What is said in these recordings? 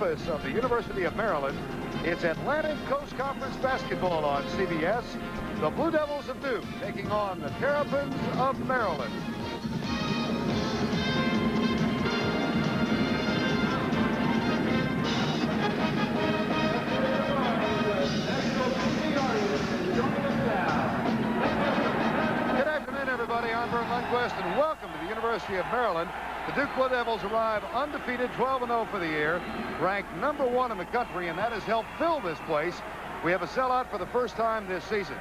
campus of the University of Maryland. It's Atlantic Coast Conference basketball on CBS. The Blue Devils of Duke taking on the Terrapins of Maryland. Good afternoon, everybody. I'm Vern Lundquist, and welcome to the University of Maryland. The Duke Blue Devils arrive undefeated, 12-0 for the year, ranked #1 in the country, and that has helped fill this place. We have a sellout for the first time this season.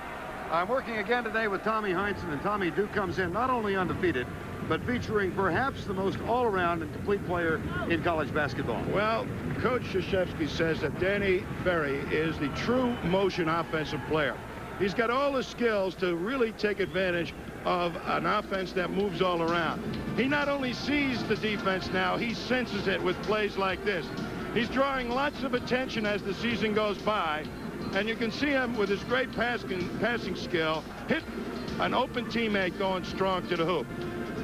I'm working again today with Tommy Heinsohn, and Tommy, Duke comes in not only undefeated, but featuring perhaps the most all-around and complete player in college basketball. Well, Coach Krzyzewski says that Danny Ferry is the true motion offensive player. He's got all the skills to really take advantage of an offense that moves all around. He not only sees the defense now, he senses it with plays like this. He's drawing lots of attention as the season goes by, and you can see him with his great passing skill hit an open teammate going strong to the hoop.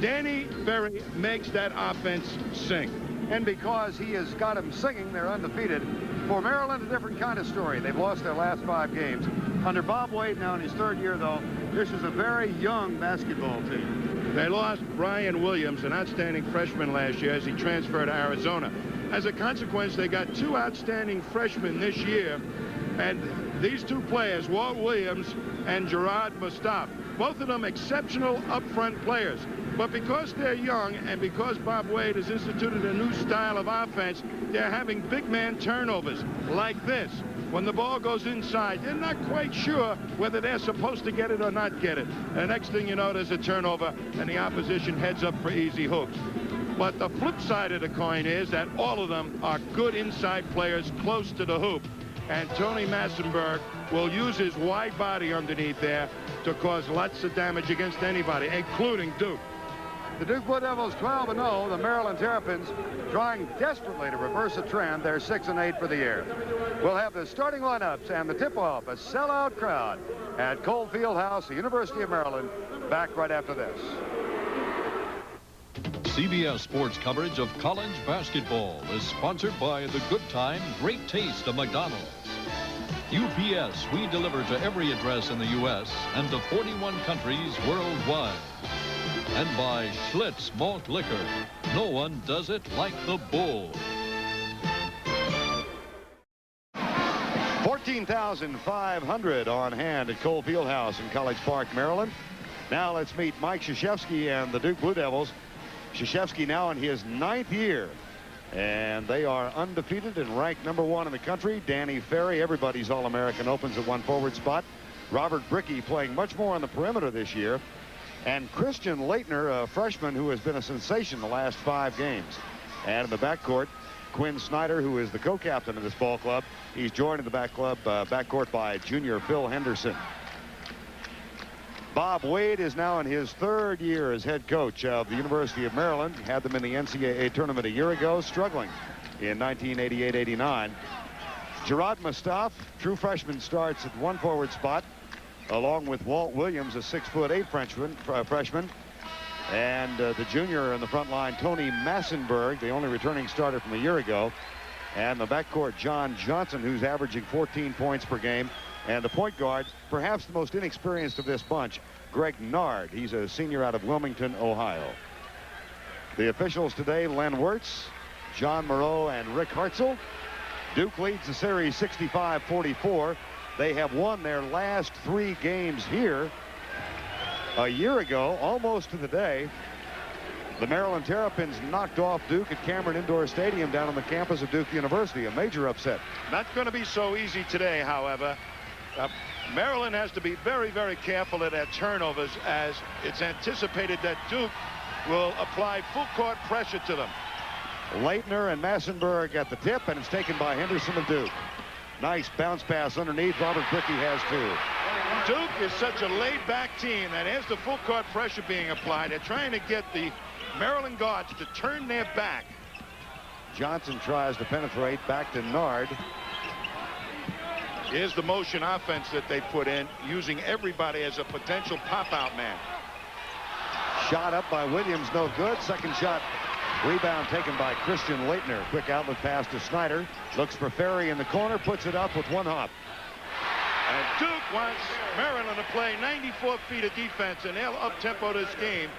Danny Ferry makes that offense sing. And because he has got him singing, they're undefeated. For Maryland, a different kind of story. They've lost their last 5 games. Under Bob Wade, now in his 3rd year, though, this is a very young basketball team. They lost Brian Williams, an outstanding freshman last year, as he transferred to Arizona. As a consequence, they got 2 outstanding freshmen this year, and these 2 players, Walt Williams and Gerard Mustaf, both of them exceptional upfront players. But because they're young and because Bob Wade has instituted a new style of offense, they're having big man turnovers like this. When the ball goes inside, they're not quite sure whether they're supposed to get it or not get it. And next thing you know, there's a turnover and the opposition heads up for easy hooks. But the flip side of the coin is that all of them are good inside players close to the hoop. And Tony Massenberg will use his wide body underneath there to cause lots of damage against anybody, including Duke. The Duke Blue Devils 12-0. The Maryland Terrapins trying desperately to reverse a trend. They're 6-8 for the year. We'll have the starting lineups and the tip-off, a sellout crowd at Cole Fieldhouse, the University of Maryland. Back right after this. CBS Sports coverage of college basketball is sponsored by the good time, great taste of McDonald's. UPS, we deliver to every address in the U.S. and to 41 countries worldwide. And by Schlitz Malt Liquor. No one does it like the Bull. 14,500 on hand at Cole Fieldhouse in College Park, Maryland. Now let's meet Mike Krzyzewski and the Duke Blue Devils. Krzyzewski now in his 9th year, and they are undefeated and ranked #1 in the country. Danny Ferry, everybody's All-American, opens at 1 forward spot. Robert Brickey playing much more on the perimeter this year. And Christian Laettner, a freshman who has been a sensation the last 5 games. And in the backcourt, Quinn Snyder, who is the co-captain of this ball club. He's joined in the backcourt by junior Phil Henderson. Bob Wade is now in his 3rd year as head coach of the University of Maryland. Had them in the NCAA tournament a year ago, struggling in 1988-89. Gerard Mustaf, true freshman, starts at 1 forward spot, along with Walt Williams, a 6'8" freshman. And the junior in the front line, Tony Massenberg, the only returning starter from a year ago. And the backcourt, John Johnson, who's averaging 14 points per game. And the point guard, perhaps the most inexperienced of this bunch, Greg Nard. He's a senior out of Wilmington, Ohio. The officials today, Len Wirtz, John Moreau, and Rick Hartzell. Duke leads the series 65-44. They have won their last 3 games here. A year ago, almost to the day, the Maryland Terrapins knocked off Duke at Cameron Indoor Stadium down on the campus of Duke University. A major upset. Not going to be so easy today, however. Maryland has to be very, very careful of their turnovers, as it's anticipated that Duke will apply full court pressure to them. Laettner and Massenberg at the tip, and it's taken by Henderson of Duke. Nice bounce pass underneath. Robert Brickey has 2. Duke is such a laid-back team that as the full court pressure being applied, they're trying to get the Maryland guards to turn their back. Johnson tries to penetrate back to Nard. Here's the motion offense that they put in, using everybody as a potential pop-out man. Shot up by Williams, no good. Second shot Rebound taken by Christian Leitner. Quick outlet pass to Snyder. Looks for Ferry in the corner. Puts it up with one hop. And Duke wants Maryland to play 94 feet of defense, and they'll up-tempo this game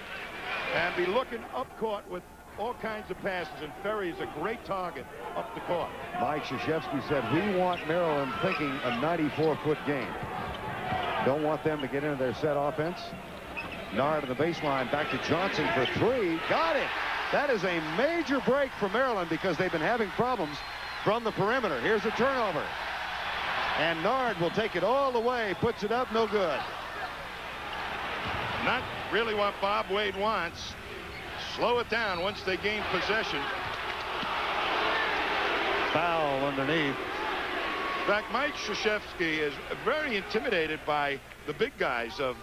and be looking up court with all kinds of passes, and Ferry is a great target up the court. Mike Krzyzewski said, we want Maryland thinking a 94-foot game. Don't want them to get into their set offense. Nard on the baseline, back to Johnson for three. Got it. That is a major break for Maryland because they've been having problems from the perimeter. Here's a turnover. And Nard will take it all the way, puts it up, no good. Not really what Bob Wade wants. Slow it down once they gain possession. Foul underneath. In fact, Mike Krzyzewski is very intimidated by the big guys of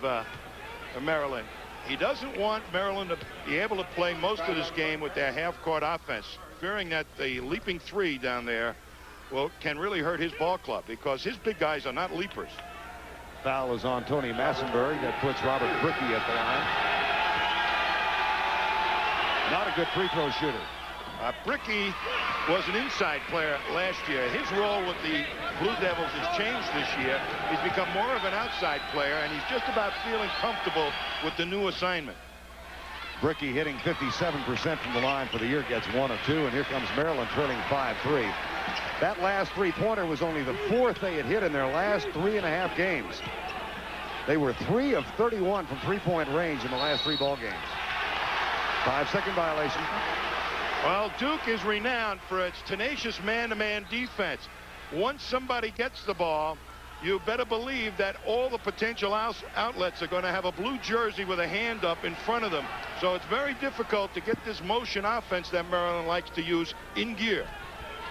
Maryland. He doesn't want Maryland to be able to play most of this game with their half-court offense, fearing that the leaping three down there can really hurt his ball club because his big guys are not leapers. Foul is on Tony Massenburg. That puts Robert Brickey at the line. Not a good free throw shooter. Brickey was an inside player last year. His role with the Blue Devils has changed this year. He's become more of an outside player, and he's just about feeling comfortable with the new assignment. Brickey hitting 57% from the line for the year, gets 1 of 2, and here comes Maryland trailing 5-3. That last three-pointer was only the fourth they had hit in their last 3.5 games. They were 3 of 31 from three-point range in the last 3 ball games. 5-second violation. Well, Duke is renowned for its tenacious man-to-man defense. Once somebody gets the ball, you better believe that all the potential outlets are going to have a blue jersey with a hand up in front of them. So it's very difficult to get this motion offense that Maryland likes to use in gear.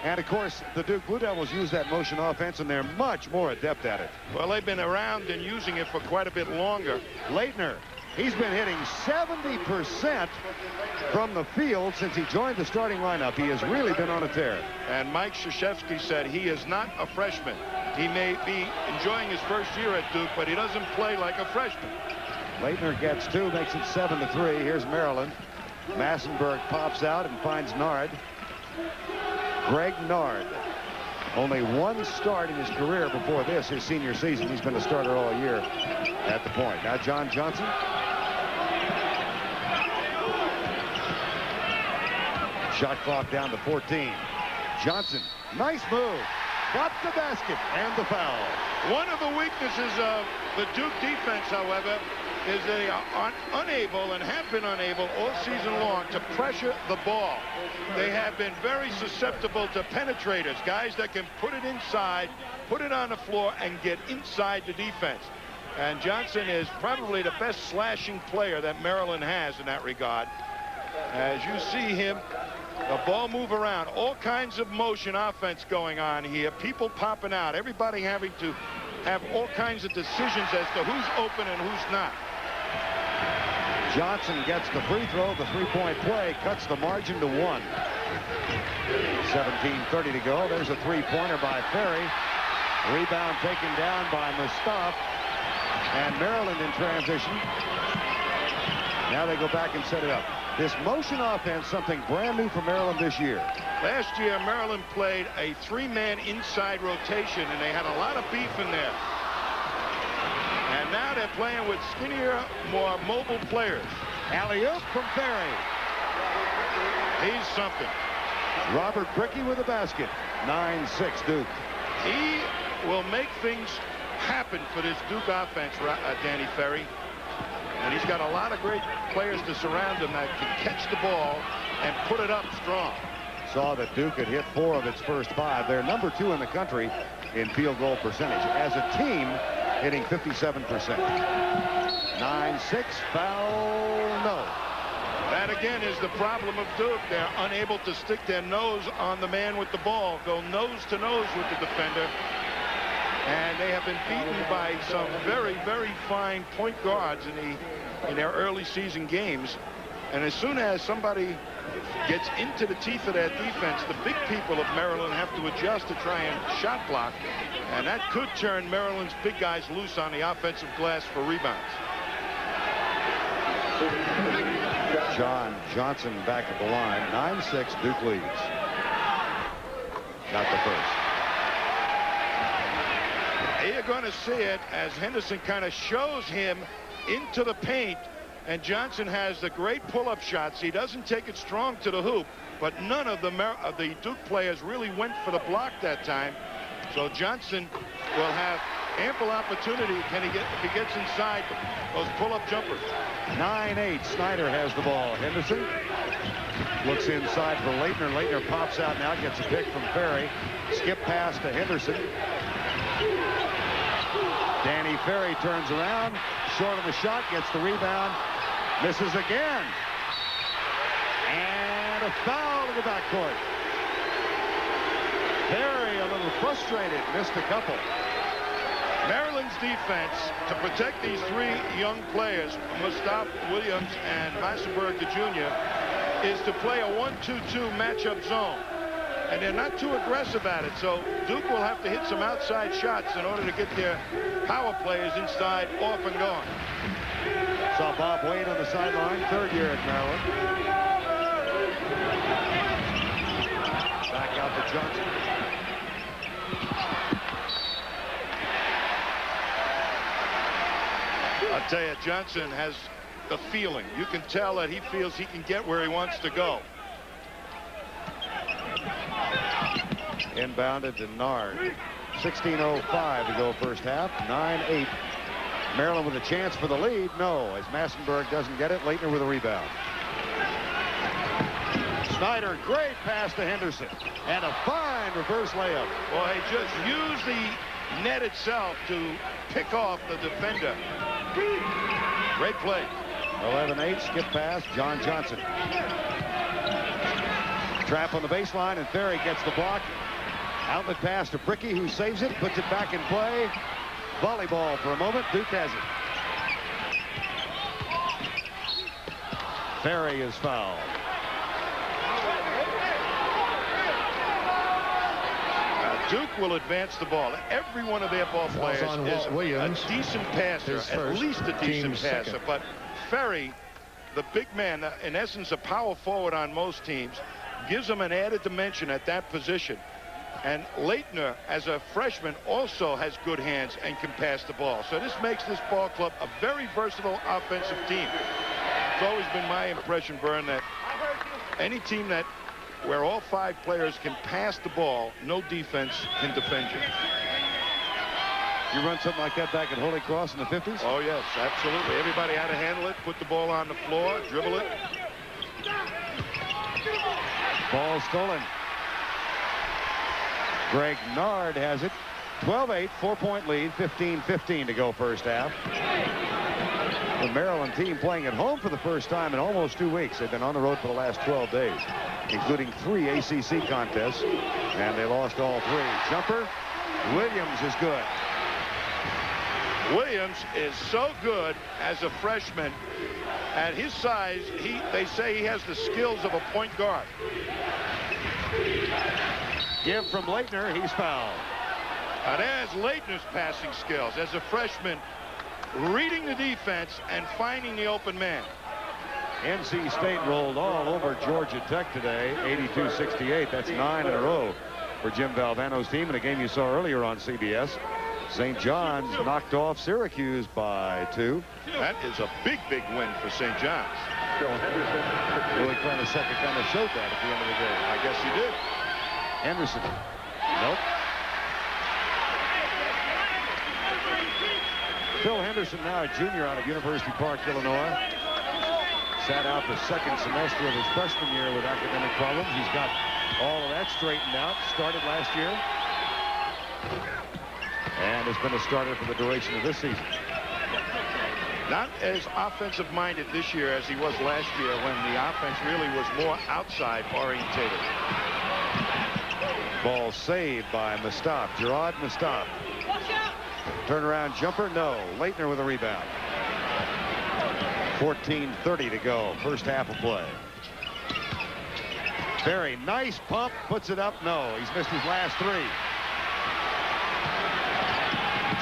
And, of course, the Duke Blue Devils use that motion offense, and they're much more adept at it. Well, they've been around and using it for quite a bit longer. Leitner, he's been hitting 70% from the field since he joined the starting lineup. He has really been on a tear. And Mike Krzyzewski said he is not a freshman. He may be enjoying his first year at Duke, but he doesn't play like a freshman. Leitner gets 2, makes it 7-3. Here's Maryland. Massenburg pops out and finds Nard. Greg Nard. Only 1 start in his career before this, his senior season. He's been a starter all year at the point. Now John Johnson. Shot clock down to 14. Johnson, nice move. Got the basket and the foul. One of the weaknesses of the Duke defense, however, is they are unable and have been unable all season long to pressure the ball. They have been very susceptible to penetrators, guys that can put it inside, put it on the floor, and get inside the defense. And Johnson is probably the best slashing player that Maryland has in that regard. As you see him, the ball move around, all kinds of motion offense going on here, people popping out, everybody having to have all kinds of decisions as to who's open and who's not. Johnson gets the free throw. The three-point play cuts the margin to 1. 17:30 to go. There's a three-pointer by Ferry. Rebound taken down by Mustaf. And Maryland in transition. Now they go back and set it up. This motion offense, something brand new for Maryland this year. Last year, Maryland played a 3-man inside rotation, and they had a lot of beef in there. And now they're playing with skinnier, more mobile players. Alley-oop from Ferry. He's something. Robert Brickey with the basket. 9-6 Duke. He will make things happen for this Duke offense, Danny Ferry. And he's got a lot of great players to surround him that can catch the ball and put it up strong. Saw that Duke had hit 4 of its first 5. They're number 2 in the country in field goal percentage. As a team, hitting 57%. 9-6, foul, no. That, again, is the problem of Duke. They're unable to stick their nose on the man with the ball, go nose to nose with the defender. And they have been beaten by some very, very fine point guards in their early season games. And as soon as somebody gets into the teeth of that defense, the big people of Maryland have to adjust to try and shot block. And that could turn Maryland's big guys loose on the offensive glass for rebounds. John Johnson back at the line. 9-6, Duke leads. Got the first. You're going to see it as Henderson kind of shows him into the paint, and Johnson has the great pull-up shots. He doesn't take it strong to the hoop, but none of the Duke players really went for the block that time. So Johnson will have ample opportunity. Can he get, if he gets inside those pull-up jumpers? 9-8. Snyder has the ball. Henderson looks inside for Leitner. Leitner pops out now, gets a pick from Ferry. Skip pass to Henderson. Danny Ferry turns around, short of the shot, gets the rebound, misses again. And a foul in the backcourt. Ferry a little frustrated, missed a couple. Maryland's defense to protect these three young players, Mustapha, Williams, and Massenberg the Jr., is to play a 1-2-2 matchup zone. And they're not too aggressive at it, so Duke will have to hit some outside shots in order to get their power players inside, off and going. Saw Bob Wade on the sideline, third year at Maryland. Back out to Johnson. I'll tell you, Johnson has the feeling. You can tell that he feels he can get where he wants to go. Inbounded to Nard. 16:05 to go first half. 9-8. Maryland with a chance for the lead. No, as Massenberg doesn't get it. Leitner with a rebound. Snyder, great pass to Henderson. And a fine reverse layup. Boy, just use the net itself to pick off the defender. Great play. 11-8. Skip pass. John Johnson. Trap on the baseline, and Ferry gets the block. Outlet pass to Bricky, who saves it, puts it back in play. Volleyball for a moment. Duke has it. Ferry is fouled. Duke will advance the ball. Every one of their ball players is a decent passer, at least a decent passer. But Ferry, the big man, in essence a power forward on most teams, gives them an added dimension at that position. And Leitner, as a freshman, also has good hands and can pass the ball. So this makes this ball club a very versatile offensive team. It's always been my impression, Vern, that any team where all five players can pass the ball, no defense can defend you. You run something like that back at Holy Cross in the 50s? Oh, yes, absolutely. Everybody had to handle it, put the ball on the floor, dribble it. Ball stolen. Greg Nard has it. 12-8, 4-point lead, 15-15 to go first half. The Maryland team playing at home for the first time in almost 2 weeks. They've been on the road for the last 12 days, including 3 ACC contests, and they lost all 3. Jumper, Williams is good. Williams is so good as a freshman. At his size, they say he has the skills of a point guard. Give from Leitner, he's fouled. Now there's Leitner's passing skills as a freshman, reading the defense and finding the open man. NC State rolled all over Georgia Tech today, 82-68. That's 9 in a row for Jim Valvano's team in a game you saw earlier on CBS. St. John's knocked off Syracuse by 2. That is a big, big win for St. John's. Willie Clanacecca kind of showed that at the end of the game. I guess he did. Henderson. Nope. Phil Henderson, now a junior out of University Park, Illinois. Sat out the second semester of his freshman year with academic problems. He's got all of that straightened out. Started last year. And has been a starter for the duration of this season. Not as offensive minded this year as he was last year when the offense really was more outside orientated. Ball saved by Mustapha. Gerard Mustapha. Turnaround jumper, no. Leitner with a rebound. 14:30 to go. First half of play. Very nice pump. Puts it up. No. He's missed his last 3.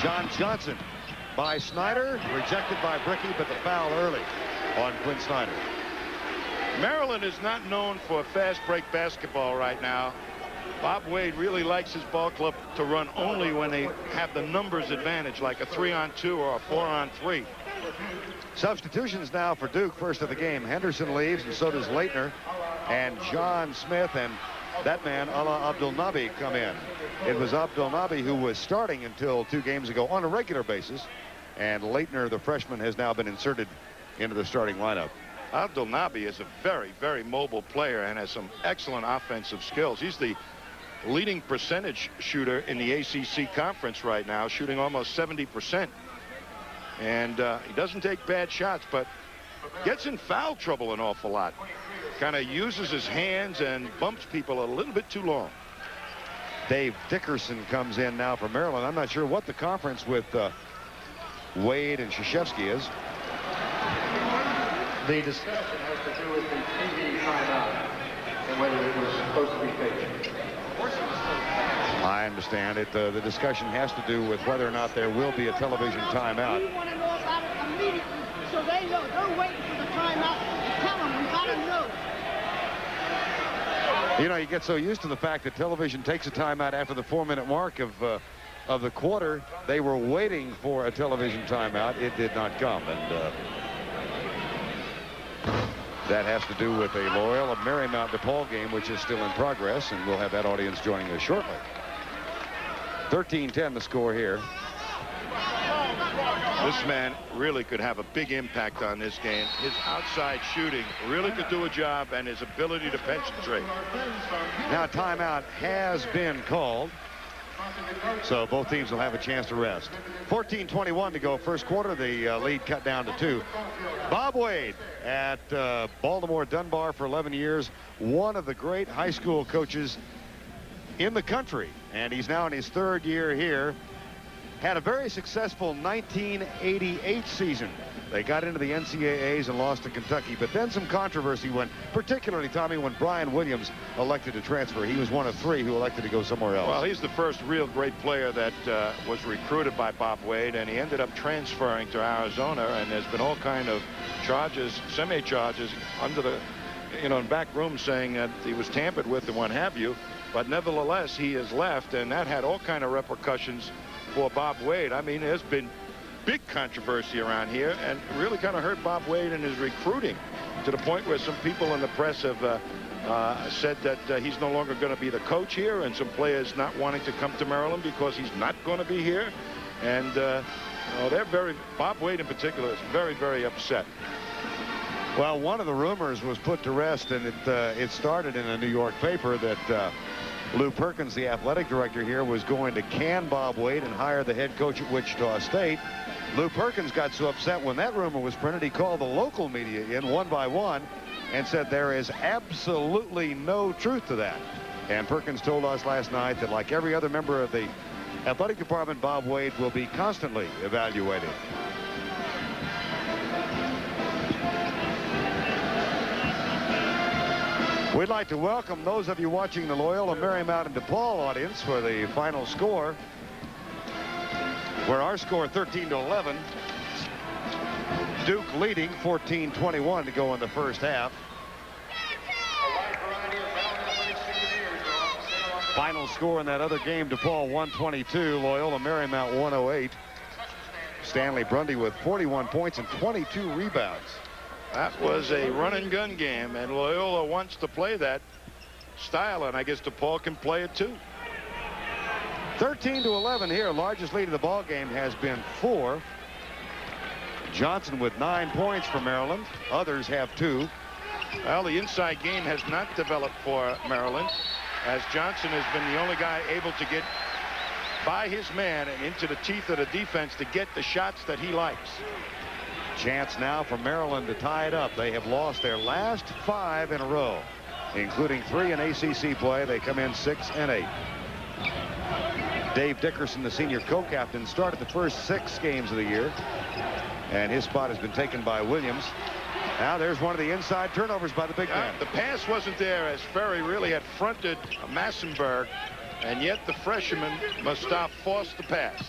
John Johnson by Snyder. Rejected by Bricky, but the foul early on Quinn Snyder. Maryland is not known for fast break basketball right now. Bob Wade really likes his ball club to run only when they have the numbers advantage, like a 3-on-2 or a 4-on-3. Substitutions now for Duke. First of the game, Henderson leaves, and so does Leitner, and John Smith and that man, Ala Abdul Nabi, come in. It was Abdul Nabi who was starting until 2 games ago on a regular basis, and Leitner, the freshman, has now been inserted into the starting lineup. Abdul Nabi is a very, very mobile player and has some excellent offensive skills. He's the leading percentage shooter in the ACC conference right now, shooting almost 70%. And he doesn't take bad shots, but gets in foul trouble an awful lot. Kind of uses his hands and bumps people a little bit too long. Dave Dickerson comes in now for Maryland. I'm not sure what the conference with Wade and Krzyzewski is. The discussion has to do with the TV timeout and whether it was supposed to be taken. I understand it. The discussion has to do with whether or not there will be a television timeout. We want to know about it immediately so they know. They're waiting for the timeout. Tell them we got to know. You know, you get so used to the fact that television takes a timeout after the 4-minute mark of the quarter. They were waiting for a television timeout. It did not come, and that has to do with a Loyola Marymount DePaul game, which is still in progress, and we'll have that audience joining us shortly. 13-10 the score here. This man really could have a big impact on this game. His outside shooting really could do a job, and his ability to penetrate. Now timeout has been called, so both teams will have a chance to rest. 14:21 to go first quarter. The lead cut down to 2. Bob Wade at Baltimore Dunbar for 11 years, one of the great high school coaches in the country, and he's now in his 3rd year here. Had a very successful 1988 season. They got into the NCAAs and lost to Kentucky, but then some controversy went, particularly, Tommy, when Brian Williams elected to transfer. He was one of 3 who elected to go somewhere else. Well, he's the first real great player that was recruited by Bob Wade, and he ended up transferring to Arizona, and there's been all kind of charges, semi-charges, under the, in back room saying that he was tampered with and what have you. But nevertheless, he has left, and that had all kind of repercussions for Bob Wade. I mean, there's been big controversy around here, and really kind of hurt Bob Wade in his recruiting, to the point where some people in the press have said that he's no longer going to be the coach here, and some players not wanting to come to Maryland because he's not going to be here. And Bob Wade in particular is very, very upset. Well, one of the rumors was put to rest, and it started in a New York paper that Lou Perkins, the athletic director here, was going to can Bob Wade and hire the head coach at Wichita State. Lou Perkins got so upset when that rumor was printed, he called the local media in one by one and said there is absolutely no truth to that. And Perkins told us last night that, like every other member of the athletic department, Bob Wade will be constantly evaluated. We'd like to welcome those of you watching the Loyola Marymount and DePaul audience for the final score, where our score 13-11. Duke leading 14-21 to go in the first half. Final score in that other game, DePaul 122, Loyola Marymount 108. Stanley Brundy with 41 points and 22 rebounds. That was a run-and-gun game, and Loyola wants to play that style, and I guess DePaul can play it too. 13-11 here. Largest lead of the ball game has been 4. Johnson with 9 points for Maryland. Others have 2. Well, the inside game has not developed for Maryland, as Johnson has been the only guy able to get by his man and into the teeth of the defense to get the shots that he likes. Chance now for Maryland to tie it up. They have lost their last 5 in a row, including 3 in ACC play. They come in 6-8. Dave Dickerson, the senior co-captain, started the first 6 games of the year, and his spot has been taken by Williams. Now there's one of the inside turnovers by the big man. The pass wasn't there, as Ferry really had fronted Massenberg, and yet the freshman Mustaf forced the pass.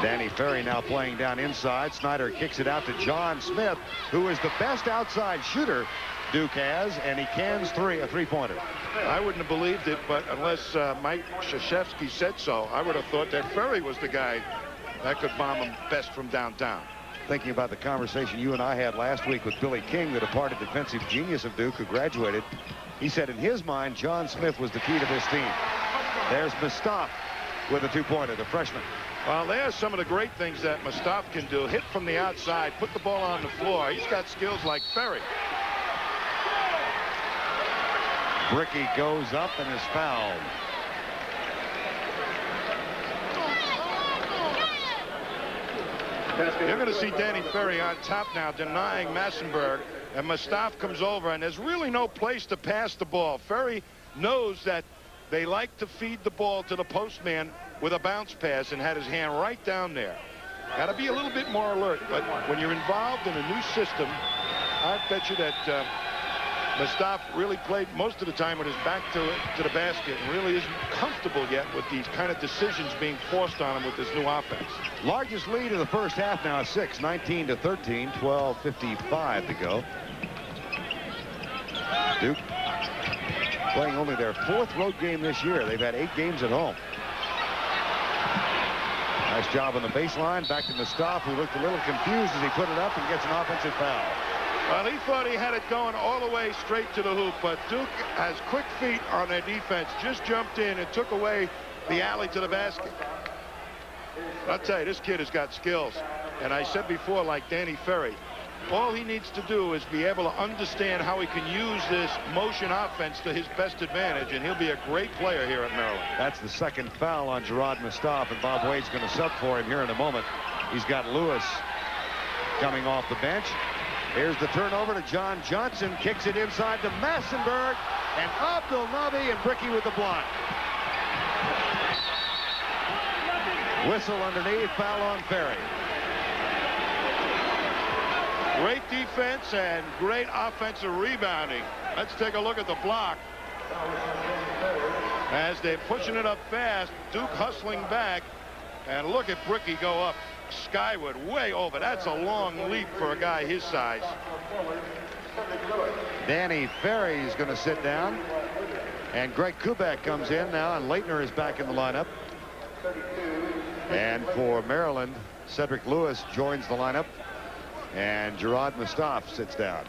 Danny Ferry now playing down inside. Snyder kicks it out to John Smith, who is the best outside shooter Duke has, and he cans a three-pointer. I wouldn't have believed it, but unless Mike Krzyzewski said so, I would have thought that Ferry was the guy that could bomb him best from downtown. Thinking about the conversation you and I had last week with Billy King, the departed defensive genius of Duke, who graduated, he said in his mind John Smith was the key to this team. There's Mustaf with a two-pointer, the freshman. Well, there's some of the great things that Mustaf can do. Hit from the outside, put the ball on the floor. He's got skills like Ferry. Bricky goes up and is fouled. You're going to see Danny Ferry on top now, denying Massenberg, and Mustaf comes over, and there's really no place to pass the ball. Ferry knows that they like to feed the ball to the postman with a bounce pass, and had his hand right down there. Got to be a little bit more alert, but when you're involved in a new system, I bet you that Mustaf really played most of the time with his back to the basket and really isn't comfortable yet with these kind of decisions being forced on him with this new offense. Largest lead of the first half now is 6, 19-13, 12:55 to go. Duke playing only their 4th road game this year. They've had 8 games at home. Nice job on the baseline. Back to Mustaf, who looked a little confused as he put it up and gets an offensive foul. Well, he thought he had it going all the way straight to the hoop, but Duke has quick feet on their defense. Just jumped in and took away the alley to the basket. I'll tell you, this kid has got skills. And I said before, like Danny Ferry, all he needs to do is be able to understand how he can use this motion offense to his best advantage, and he'll be a great player here at Maryland. That's the second foul on Gerard Mustaf, and Bob Wade's going to sub for him here in a moment. He's got Lewis coming off the bench. Here's the turnover to John Johnson. Kicks it inside to Massenberg. And Abdul Nabi and Bricky with the block. Whistle underneath. Foul on Ferry. Great defense and great offensive rebounding. Let's take a look at the block. As they're pushing it up fast, Duke hustling back. And look at Bricky go up skyward, way over. That's a long leap for a guy his size. Danny Ferry is going to sit down. And Greg Kubek comes in now, and Leitner is back in the lineup. And for Maryland, Cedric Lewis joins the lineup. And Gerard Mustaf sits down.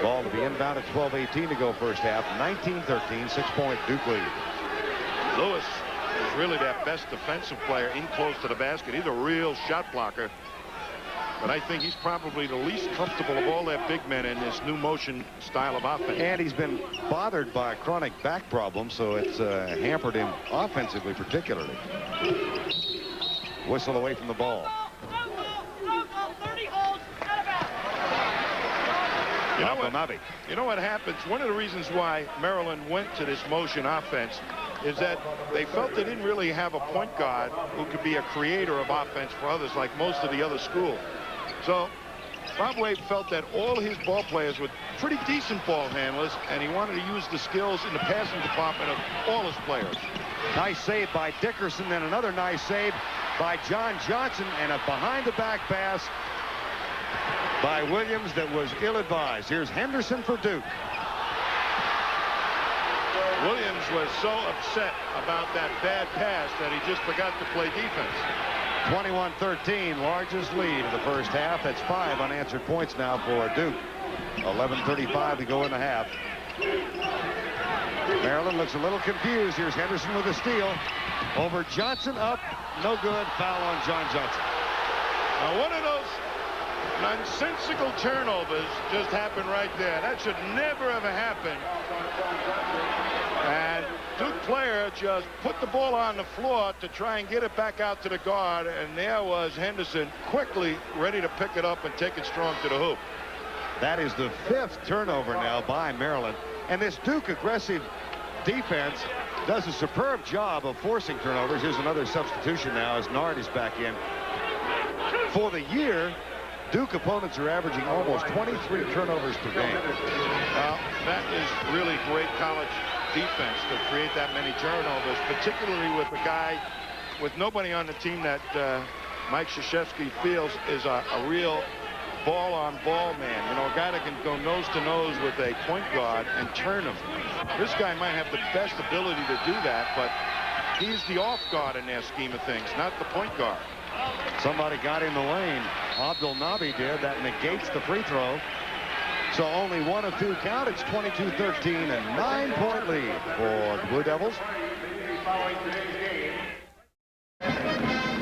Ball to be inbound at 12:18 to go first half. 19-13, 6-point Duke lead. Lewis is really their best defensive player in close to the basket. He's a real shot blocker. But I think he's probably the least comfortable of all their big men in this new motion style of offense. And he's been bothered by a chronic back problem, so it's hampered him offensively particularly. Whistle away from the ball. You know what happens? One of the reasons why Maryland went to this motion offense is that they felt they didn't really have a point guard who could be a creator of offense for others like most of the other schools. So Bob Wade felt that all his ball players were pretty decent ball handlers, and he wanted to use the skills in the passing department of all his players. Nice save by Dickerson, and another nice save by John Johnson, and a behind-the-back pass by Williams that was ill-advised. Here's Henderson for Duke. Williams was so upset about that bad pass that he just forgot to play defense. 21-13, largest lead of the first half. That's 5 unanswered points now for Duke. 11:35 to go in the half. Maryland looks a little confused. Here's Henderson with a steal. Over Johnson, up, no good. Foul on John Johnson. Now, one of those nonsensical turnovers just happened right there. That should never ever happen. And Duke player just put the ball on the floor to try and get it back out to the guard, and there was Henderson quickly ready to pick it up and take it strong to the hoop. That is the 5th turnover now by Maryland. And this Duke aggressive defense does a superb job of forcing turnovers. Here's another substitution now as Nard is back in. For the year, Duke opponents are averaging almost 23 turnovers per game. Well, that is really great college defense to create that many turnovers, particularly with a guy with nobody on the team that Mike Krzyzewski feels is a real ball-on-ball man. You know, a guy that can go nose-to-nose with a point guard and turn him. This guy might have the best ability to do that, but he's the off guard in their scheme of things, not the point guard. Somebody got in the lane. Abdul Nabi did. That negates the free throw. So only 1 of 2 count. It's 22-13 and 9-point lead for the Blue Devils.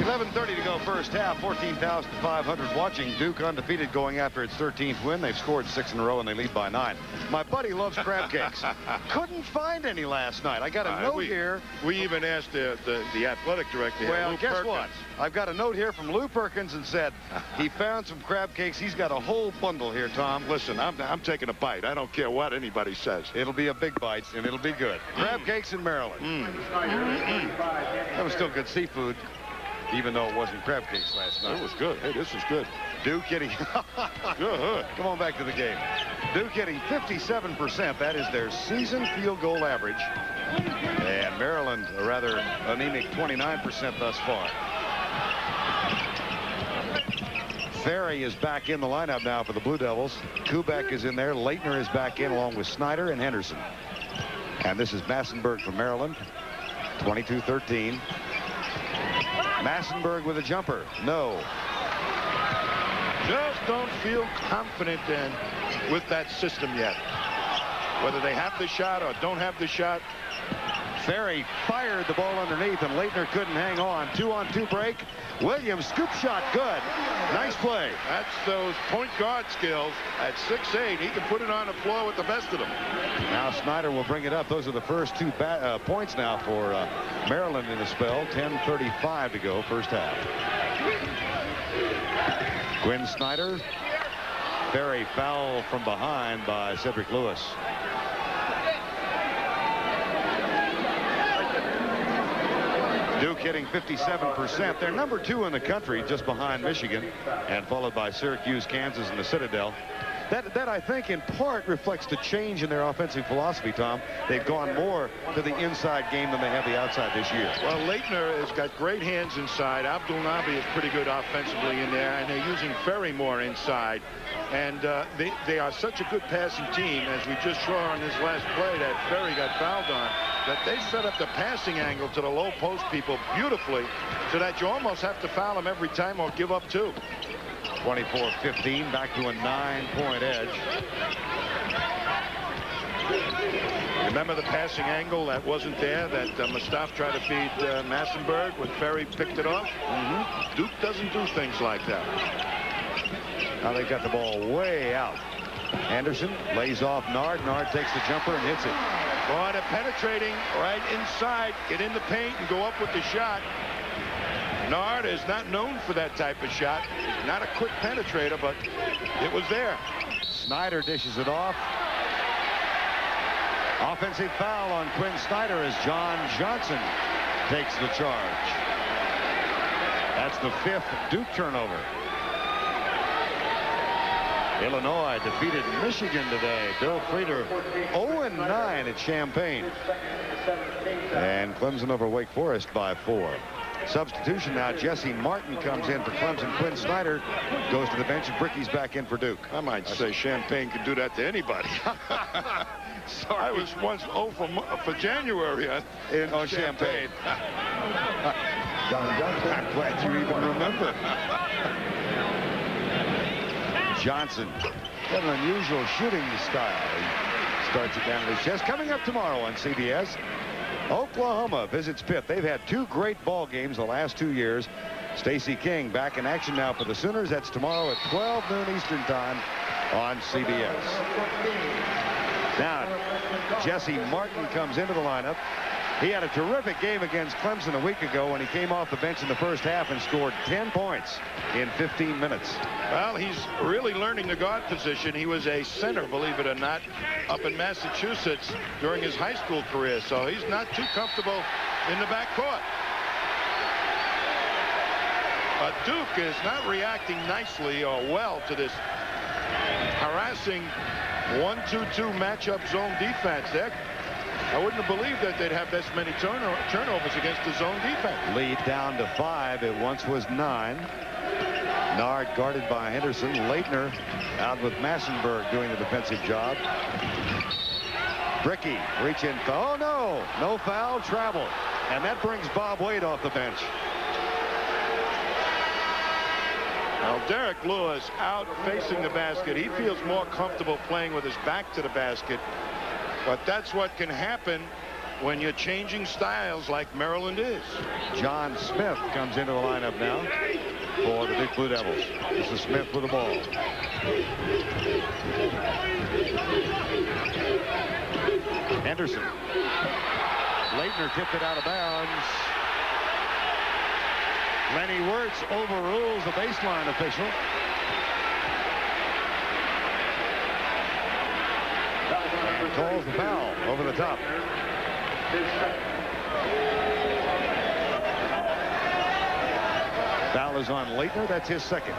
11:30 to go first half. 14,500 watching. Duke undefeated going after its 13th win. They've scored 6 in a row and they lead by 9. My buddy loves crab cakes. Couldn't find any last night. I got a note here. We even asked the athletic director. Well, Lou guess Perkins. what? I've got a note here from Lou Perkins and said he found some crab cakes. He's got a whole bundle here, Tom. Listen, I'm taking a bite. I don't care what anybody says. It'll be a big bite and it'll be good. Crab cakes in Maryland. That was still good seafood, even though it wasn't crab cakes last night. It was good. Hey, this is good. Duke hitting. Good. Come on back to the game. Duke hitting 57%. That is their season field goal average. And Maryland a rather anemic 29% thus far. Ferry is back in the lineup now for the Blue Devils. Kubek is in there. Leitner is back in along with Snyder and Henderson. And this is Massenberg from Maryland. 22-13. Massenberg with a jumper. No. Just don't feel confident with that system yet. Whether they have the shot or don't have the shot. Ferry fired the ball underneath, and Leitner couldn't hang on. 2-on-2 break. Williams, scoop shot, good. Nice play. That's those point guard skills. At 6'8", he can put it on the floor with the best of them. Now Snyder will bring it up. Those are the first 2 points now for Maryland in the spell. 10:35 to go, first half. Quinn Snyder. Ferry foul from behind by Cedric Lewis. Duke hitting 57%. They're number 2 in the country, just behind Michigan, and followed by Syracuse, Kansas, and the Citadel. That I think in part reflects the change in their offensive philosophy, Tom. They've gone more to the inside game than they have the outside this year. Well, Leitner has got great hands inside. Abdul Nabi is pretty good offensively in there, and they're using Ferry more inside. And they are such a good passing team, as we just saw on this last play that Ferry got fouled on, that they set up the passing angle to the low post people beautifully, so that you almost have to foul them every time or give up 2. 24-15, back to a 9-point edge. Remember the passing angle that wasn't there that Mustaf tried to feed Massenberg when Ferry picked it off? Duke doesn't do things like that. Now they've got the ball way out. Anderson lays off Nard. Nard takes the jumper and hits it. Boy, they're penetrating right inside, get in the paint and go up with the shot. Nard is not known for that type of shot. He's not a quick penetrator, but it was there. Snyder dishes it off. Offensive foul on Quinn Snyder as John Johnson takes the charge. That's the 5th Duke turnover. Illinois defeated Michigan today. Bill Frieder 0-9 at Champaign. And Clemson over Wake Forest by 4. Substitution now. Jesse Martin comes in for Clemson. Quinn Snyder goes to the bench, and Bricky's back in for Duke. I might say Champaign could do that to anybody. Sorry. I was once 0 for January on Champaign. I'm glad you even remember. Johnson got an unusual shooting style. He starts it down to his chest. Coming up tomorrow on CBS. Oklahoma visits Pitt. They've had 2 great ball games the last 2 years. Stacey King back in action now for the Sooners. That's tomorrow at 12 noon Eastern time on CBS. Now, Jesse Martin comes into the lineup. He had a terrific game against Clemson a week ago when he came off the bench in the first half and scored 10 points in 15 minutes. Well, he's really learning the guard position. He was a center, believe it or not, up in Massachusetts during his high school career, so he's not too comfortable in the backcourt. But Duke is not reacting nicely or well to this harassing 1-2-2 matchup zone defense. I wouldn't have believed that they'd have this many turnovers against the zone defense. Lead down to 5. It once was 9. Nard guarded by Henderson. Leitner out with Massenberg doing the defensive job. Bricky reach in. Oh, no. No foul. Travel. And that brings Bob Wade off the bench. Now, Derek Lewis out facing the basket. He feels more comfortable playing with his back to the basket. But that's what can happen when you're changing styles like Maryland is. John Smith comes into the lineup now for the Big Blue Devils. This is Smith with the ball. Henderson. Leitner tipped it out of bounds. Lenny Wirtz overrules the baseline official. And calls the foul over the top. Foul is on Leitner. That's his second.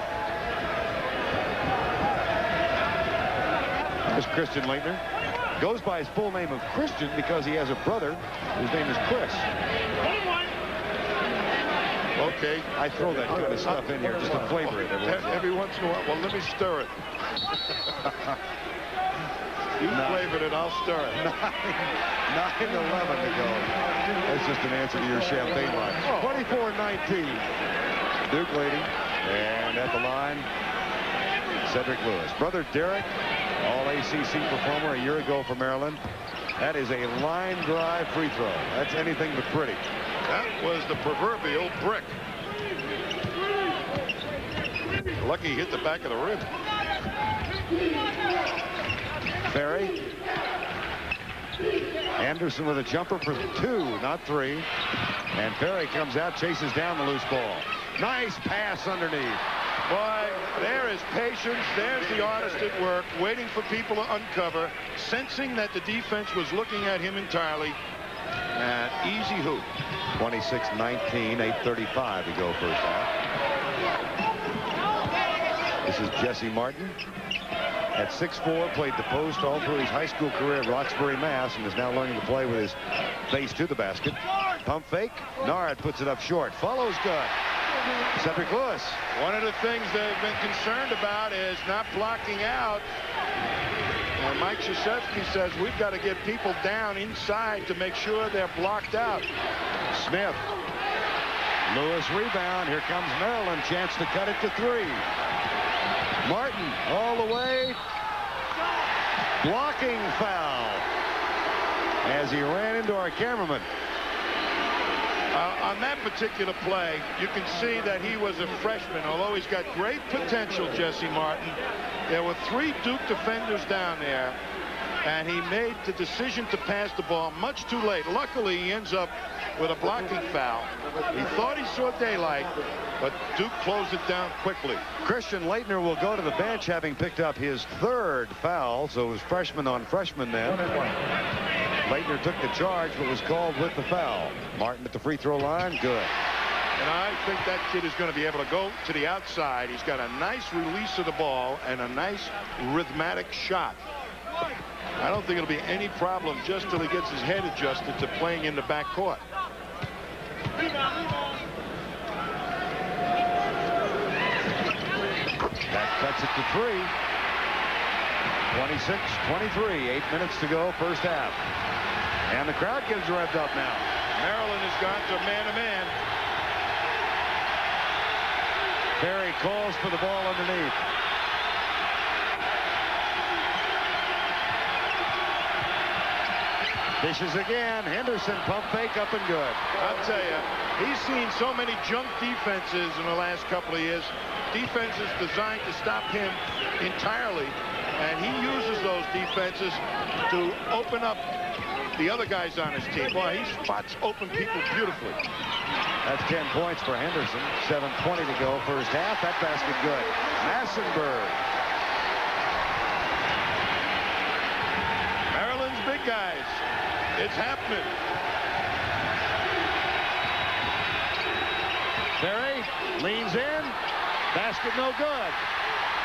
This Christian Leitner goes by his full name of Christian because he has a brother whose name is Chris. Okay. I throw that kind of stuff in here just to flavor it every once in a while. Well, let me stir it. You flavor it, I'll stir it. 9-11 to go. That's just an answer to your champagne line. 24-19. Duke leading. And at the line, Cedric Lewis. Brother Derek, all-ACC performer a year ago for Maryland. That is a line drive free throw. That's anything but pretty. That was the proverbial brick. Lucky he hit the back of the rim. Ferry. Anderson with a jumper for 2, not 3. And Ferry comes out, chases down the loose ball. Nice pass underneath. Boy, there is patience. There's the artist at work, waiting for people to uncover, sensing that the defense was looking at him entirely. And easy hoop. 26-19, 8:35 to go first half. This is Jesse Martin. At 6'4", played the post all through his high school career at Roxbury, Mass, and is now learning to play with his face to the basket. Pump fake. Nard puts it up short. Follows good. Cedric Lewis. One of the things they've been concerned about is not blocking out. And Mike Krzyzewski says we've got to get people down inside to make sure they're blocked out. Smith. Lewis rebound. Here comes Maryland. Chance to cut it to 3. Martin all the way. Blocking foul as he ran into our cameraman. On that particular play, you can see that he was a freshman, although he's got great potential, Jesse Martin. There were 3 Duke defenders down there, and he made the decision to pass the ball much too late. Luckily, he ends up with a blocking foul. He thought he saw daylight, but Duke closed it down quickly. Christian Leitner will go to the bench, having picked up his 3rd foul, so it was freshman on freshman then. Leitner took the charge, but was called with the foul. Martin at the free throw line, good. And I think that kid is going to be able to go to the outside. He's got a nice release of the ball and a nice rhythmic shot. I don't think it'll be any problem just till he gets his head adjusted to playing in the backcourt. That cuts it to 3. 26-23, 8 minutes to go, first half. And the crowd gets revved up now. Maryland has gone to man-to-man. Ferry calls for the ball underneath. Dishes again. Henderson pump fake up and good. I'll tell you, he's seen so many junk defenses in the last couple of years. Defenses designed to stop him entirely. And he uses those defenses to open up the other guys on his team. Boy, he spots open people beautifully. That's 10 points for Henderson. 7:20 to go first half. That basket good. Massenberg. Maryland's big guys. It's happening. Ferry leans in. Basket no good.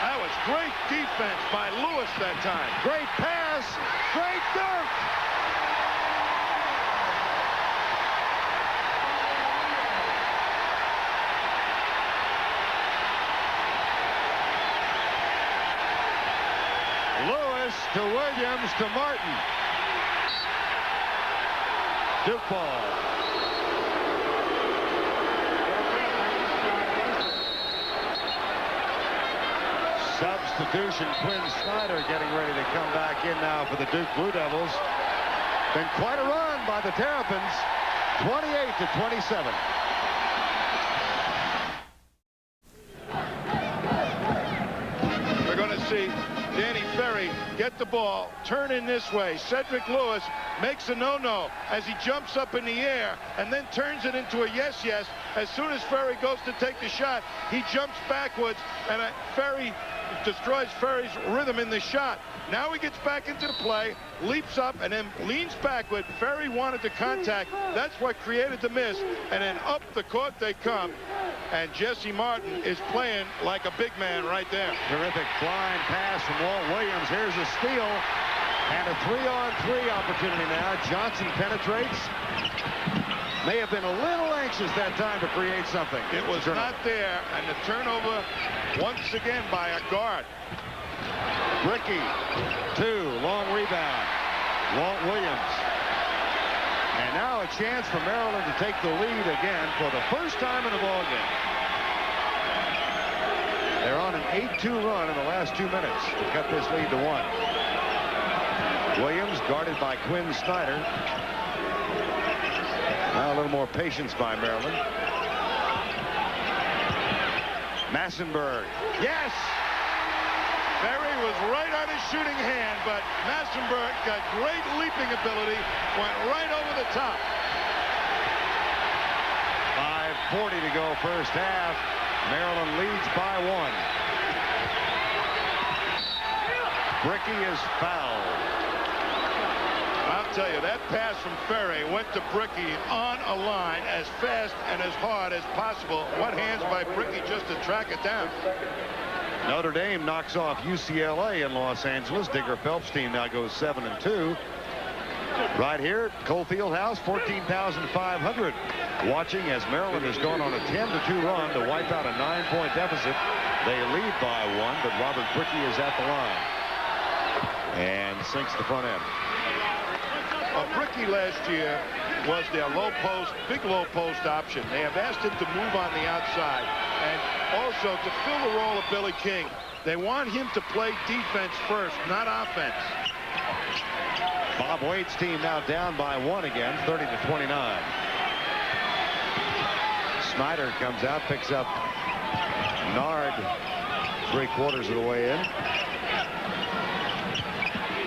That was great defense by Lewis that time. Great pass. Great dunk. Lewis to Williams to Martin. Duke ball. Substitution, Quinn Snyder getting ready to come back in now for the Duke Blue Devils. Been quite a run by the Terrapins, 28-27. We're going to see Danny Ferry get the ball, turn in this way. Cedric Lewis makes a no-no as he jumps up in the air and then turns it into a yes-yes. As soon as Ferry goes to take the shot, he jumps backwards, and Ferry destroys Ferry's rhythm in the shot. Now he gets back into the play, leaps up, and then leans backward. Ferry wanted to contact. That's what created the miss. And then up the court they come. And Jesse Martin is playing like a big man right there. Terrific flying pass from Walt Williams. Here's a steal. And a 3-on-3 opportunity now. Johnson penetrates. May have been a little anxious that time to create something. It was not there. And the turnover once again by a guard. Bricky, 2, long rebound. Walt Williams. And now a chance for Maryland to take the lead again for the first time in the ballgame. They're on an 8-2 run in the last 2 minutes to cut this lead to 1. Williams guarded by Quinn Snyder. Now a little more patience by Maryland. Massenburg. Yes! Ferry was right on his shooting hand, but Massenburg got great leaping ability, went right over the top. 5:40 to go first half. Maryland leads by 1. Bricky is fouled. I'll tell you, that pass from Ferry went to Bricky on a line as fast and as hard as possible. What hands by Bricky just to track it down. Notre Dame knocks off UCLA in Los Angeles. Digger Phelps' team now goes 7-2. Right here at Cole Fieldhouse, 14,500 watching as Maryland has gone on a 10-2 run to wipe out a 9-point deficit. They lead by 1, but Robert Bricky is at the line and sinks the front end. Bricky last year was their low post, big low post option. They have asked him to move on the outside and also to fill the role of Billy King. They want him to play defense first, not offense. Bob Waite's team now down by 1 again, 30-29. Snyder comes out, picks up Nard 3/4 of the way in.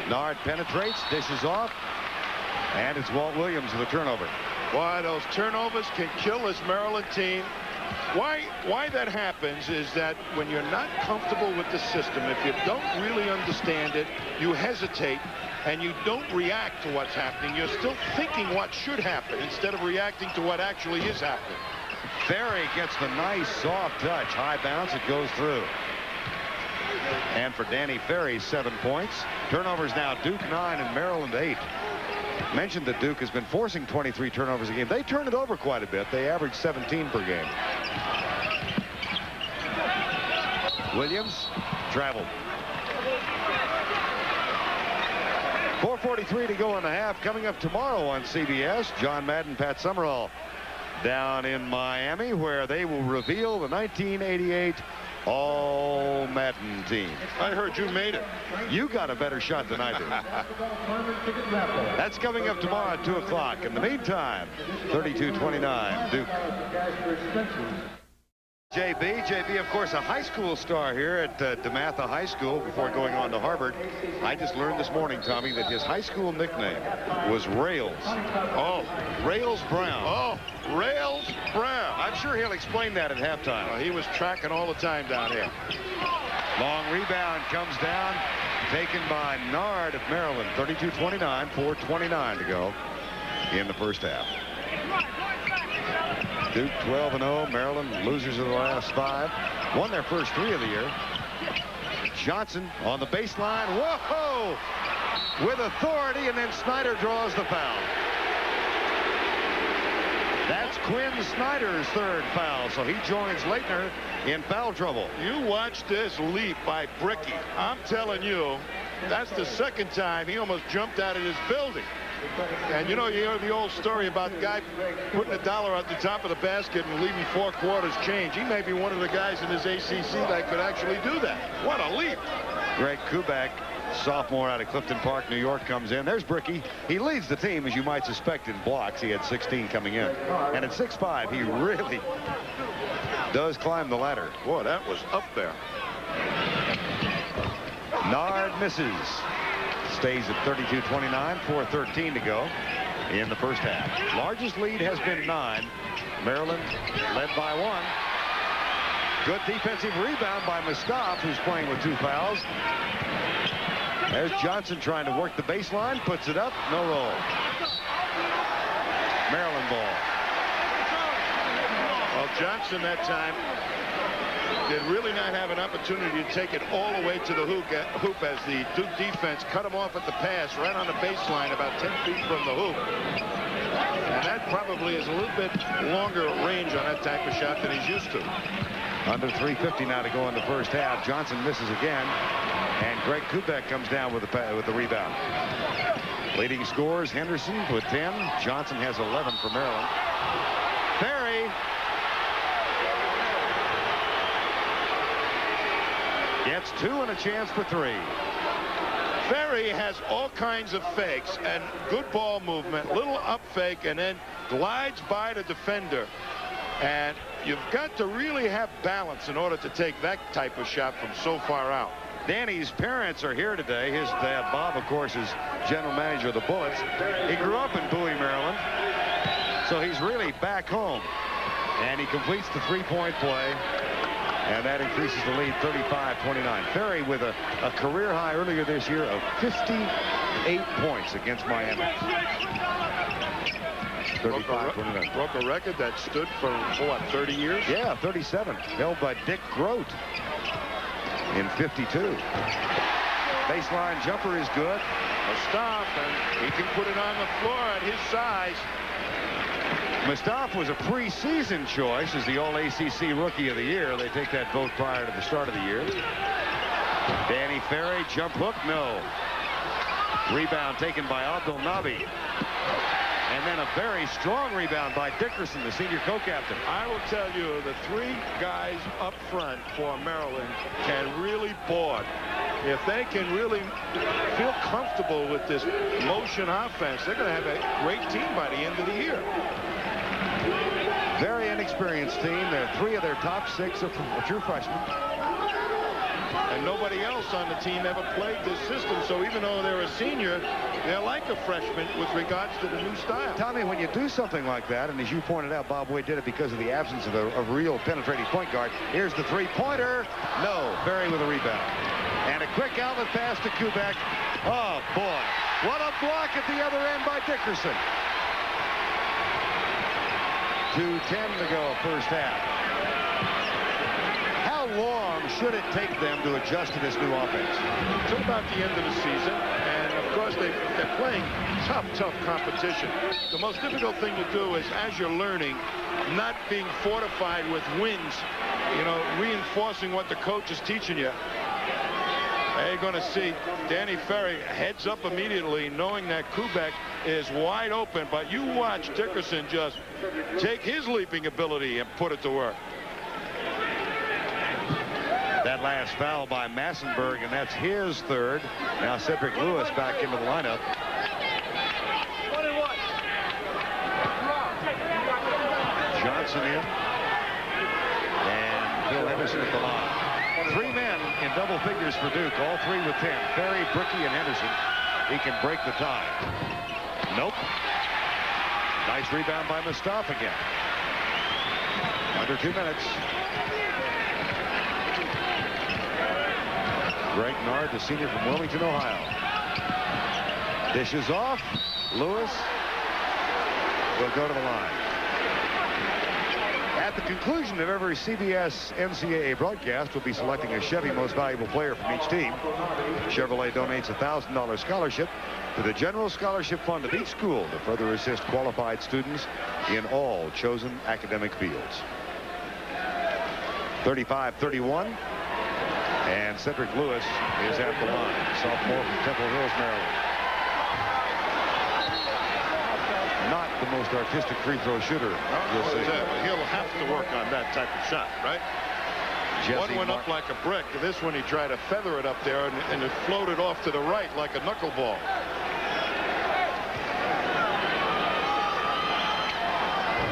Nard penetrates, dishes off, and it's Walt Williams with the turnover. Boy, those turnovers can kill this Maryland team. Why that happens is that when you're not comfortable with the system, if you don't really understand it, you hesitate and you don't react to what's happening. You're still thinking what should happen instead of reacting to what actually is happening. Ferry gets the nice soft touch, high bounce, it goes through. And for Danny Ferry, 7 points. Turnovers now Duke 9 and Maryland 8. Mentioned that Duke has been forcing 23 turnovers a game. They turn it over quite a bit. They average 17 per game. Williams traveled. 4:43 to go in the half. Coming up tomorrow on CBS, John Madden, Pat Summerall down in Miami, where they will reveal the 1988 All-Madden team. I heard you made it. You got a better shot than I do. That's coming up tomorrow at 2 o'clock. In the meantime, 32-29, Duke. JB, of course, a high school star here at DeMatha High School before going on to Harvard. I just learned this morning, Tommy, that his high school nickname was Rails. Oh, Rails Brown. Oh, Rails Brown. I'm sure he'll explain that at halftime. Well, he was tracking all the time down here. Long rebound comes down, taken by Nard of Maryland. 32-29, 4:29 to go in the first half. Duke 12-0. Maryland, losers of the last 5. Won their first 3 of the year. Johnson on the baseline. Whoa! With authority, and then Snyder draws the foul. That's Quinn Snyder's 3rd foul, so he joins Leitner in foul trouble. You watch this leap by Bricky. I'm telling you, That's the second time he almost jumped out of his building. And you know, you hear the old story about the guy putting $1 at the top of the basket and leaving 4 quarters change. He may be one of the guys in his ACC that could actually do that. What a leap. Greg Kubek, sophomore out of Clifton Park, New York, comes in. There's Bricky. He leads the team, as you might suspect, in blocks. He had 16 coming in. And at 6'5", he really does climb the ladder. Boy, that was up there. Nard misses. Stays at 32-29, 4:13 to go in the first half. Largest lead has been 9. Maryland led by 1. Good defensive rebound by Mustaf, who's playing with 2 fouls. There's Johnson trying to work the baseline, puts it up, no roll. Maryland ball. Well, Johnson that time did really not have an opportunity to take it all the way to the hoop as the Duke defense cut him off at the pass right on the baseline about 10 feet from the hoop. And that probably is a little bit longer range on that type of shot than he's used to. Under 3:50 now to go in the first half. Johnson misses again, and Greg Kubek comes down with the rebound. Leading scorers, Henderson with 10. Johnson has 11 for Maryland. Ferry gets 2 and a chance for 3. Ferry has all kinds of fakes and good ball movement, little up fake, and then glides by the defender. And you've got to really have balance in order to take that type of shot from so far out. Danny's parents are here today. His dad, Bob, of course, is general manager of the Bullets. He grew up in Bowie, Maryland, so he's really back home. And he completes the 3-point play. And that increases the lead 35-29. Ferry with a career high earlier this year of 58 points against Miami. 35-29. Broke a record that stood for what, 30 years? Yeah, 37. Held by Dick Grote in 52. Baseline jumper is good. A stop, and he can put it on the floor at his size. Mustaf was a preseason choice as the All-ACC Rookie of the Year. They take that vote prior to the start of the year. Danny Ferry, jump hook, no. Rebound taken by Abdul Nabi. And then a very strong rebound by Dickerson, the senior co-captain. I will tell you, the 3 guys up front for Maryland can really board. If they can really feel comfortable with this motion offense, they're going to have a great team by the end of the year. Very inexperienced team. 3 of their top 6 are true freshmen. And nobody else on the team ever played this system, so even though they're a senior, they're like a freshman with regards to the new style. Tommy, when you do something like that, and as you pointed out, Bob Wade did it because of the absence of a real penetrating point guard. Here's the 3-pointer. No. Ferry with a rebound. And a quick outlet pass to Kubek. Oh, boy. What a block at the other end by Dickerson. 2:10 to go, first half. How long should it take them to adjust to this new offense? Till about the end of the season. And, of course, they're playing tough competition. The most difficult thing to do is, as you're learning, not being fortified with wins, you know, reinforcing what the coach is teaching you. You're going to see Danny Ferry heads up immediately, knowing that Kubek is wide open. But you watch Dickerson just take his leaping ability and put it to work. That last foul by Massenberg, and that's his 3rd. Now Cedric Lewis back into the lineup. Johnson in. And Bill Henderson at the line. 3 men in double figures for Duke, all 3 with 10. Ferry, Bricky, and Henderson. He can break the tie. Nope. Nice rebound by Mustaf again. Under 2 minutes. Greg Nard, the senior from Wilmington, Ohio. Dishes off. Lewis will go to the line. At the conclusion of every CBS NCAA broadcast, we'll be selecting a Chevy Most Valuable Player from each team. Chevrolet donates a $1,000 scholarship to the General Scholarship Fund of each school to further assist qualified students in all chosen academic fields. 35-31. And Cedric Lewis is at the line. Sophomore from Temple Hills, Maryland. Not the most artistic free throw shooter. He'll have to work on that type of shot, right? One went up like a brick. This one he tried to feather it up there, and it floated off to the right like a knuckleball.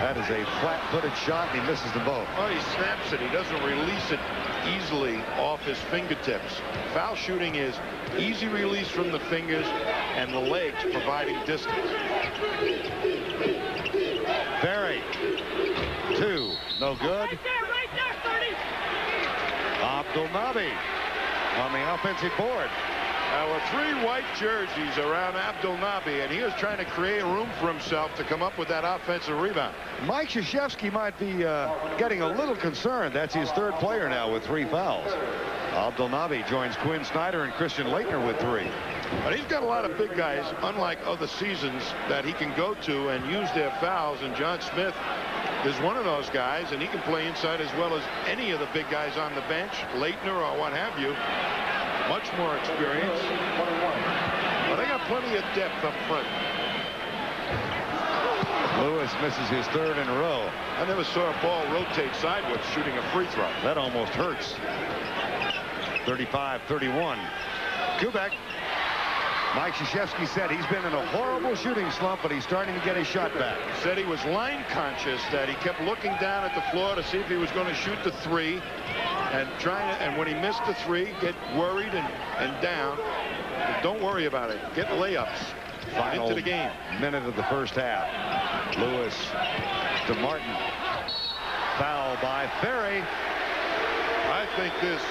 That is a flat-footed shot, and he misses them both. Oh, he snaps it. He doesn't release it easily off his fingertips. Foul shooting is easy release from the fingers and the legs providing distance. Ferry, 2, no good. Right there, 30. Abdelnaby on the offensive board. There were 3 white jerseys around Abdelnaby, and he was trying to create room for himself to come up with that offensive rebound. Mike Krzyzewski might be getting a little concerned. That's his 3rd player now with 3 fouls. Abdelnaby joins Quinn Snyder and Christian Leitner with 3. But he's got a lot of big guys, unlike other seasons, that he can go to and use their fouls, and John Smith is one of those guys, and he can play inside as well as any of the big guys on the bench, Leitner or what have you. Much more experience. But they got plenty of depth up front. Lewis misses his 3rd in a row. I never saw a ball rotate sideways shooting a free throw. That almost hurts. 35-31. Kubek. Mike Krzyzewski said he's been in a horrible shooting slump, but he's starting to get his shot back. Said he was line conscious, that he kept looking down at the floor to see if he was going to shoot the 3, and when he missed the 3, get worried and down. But don't worry about it. Get layups. Final into the game. Minute of the first half. Lewis to Martin. Foul by Ferry. I think this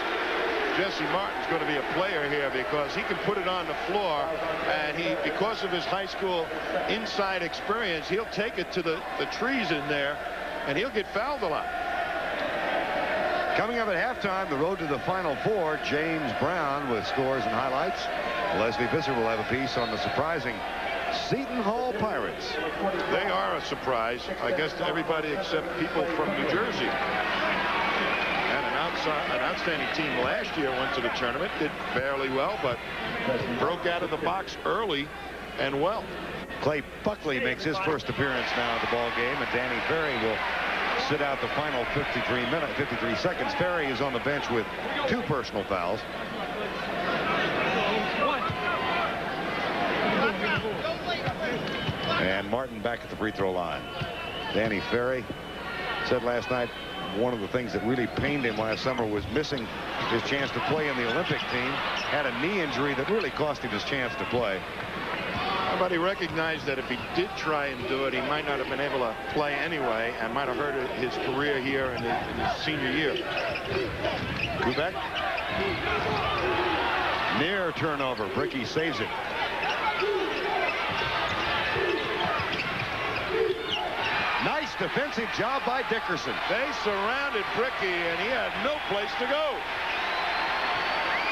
Jesse Martin's going to be a player here because he can put it on the floor, and because of his high school inside experience, he'll take it to the trees in there, and he'll get fouled a lot. Coming up at halftime, the road to the Final Four. James Brown with scores and highlights. Leslie Visser will have a piece on the surprising Seton Hall Pirates. They are a surprise, I guess, to everybody except people from New Jersey. An outstanding team last year went to the tournament, did fairly well, but broke out of the box early and well. Clay Buckley makes his first appearance now at the ball game, and Danny Ferry will sit out the final 53 seconds. Ferry is on the bench with 2 personal fouls. And Martin back at the free throw line. Danny Ferry said last night one of the things that really pained him last summer was missing his chance to play in the Olympic team. Had a knee injury that really cost him his chance to play. But he recognized that if he did try and do it, he might not have been able to play anyway and might have hurt his career here in his senior year. Kubek. Near turnover. Bricky saves it. Nice defensive job by Dickerson. They surrounded Bricky, and he had no place to go.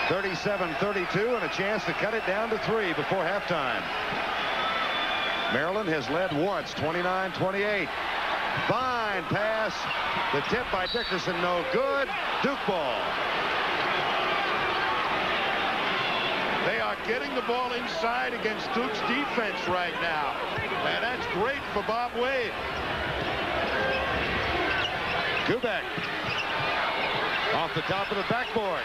37-32, and a chance to cut it down to 3 before halftime. Maryland has led once, 29-28. Fine pass. The tip by Dickerson, no good. Duke ball. They are getting the ball inside against Duke's defense right now. And that's great for Bob Wade. Kubek off the top of the backboard.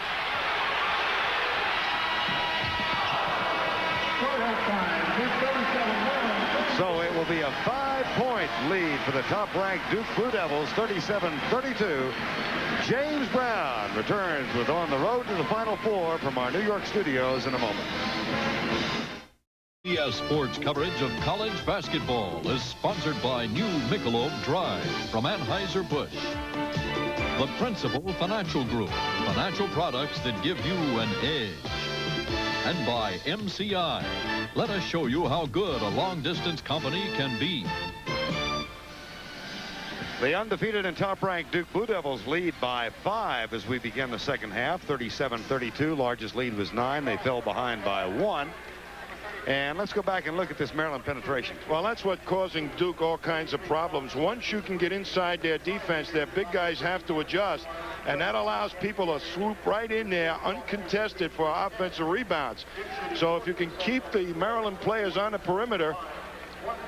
So it will be a 5-point lead for the top-ranked Duke Blue Devils, 37-32. James Brown returns with On the Road to the Final Four from our New York studios in a moment. CBS Sports coverage of college basketball is sponsored by New Michelob Dry from Anheuser-Busch. The Principal Financial Group, financial products that give you an edge. And by MCI. Let us show you how good a long-distance company can be. The undefeated and top-ranked Duke Blue Devils lead by 5 as we begin the second half, 37-32. Largest lead was 9. They fell behind by 1. And let's go back and look at this Maryland penetration. Well, that's what causing Duke all kinds of problems. Once you can get inside their defense, their big guys have to adjust, and that allows people to swoop right in there uncontested for offensive rebounds. So if you can keep the Maryland players on the perimeter,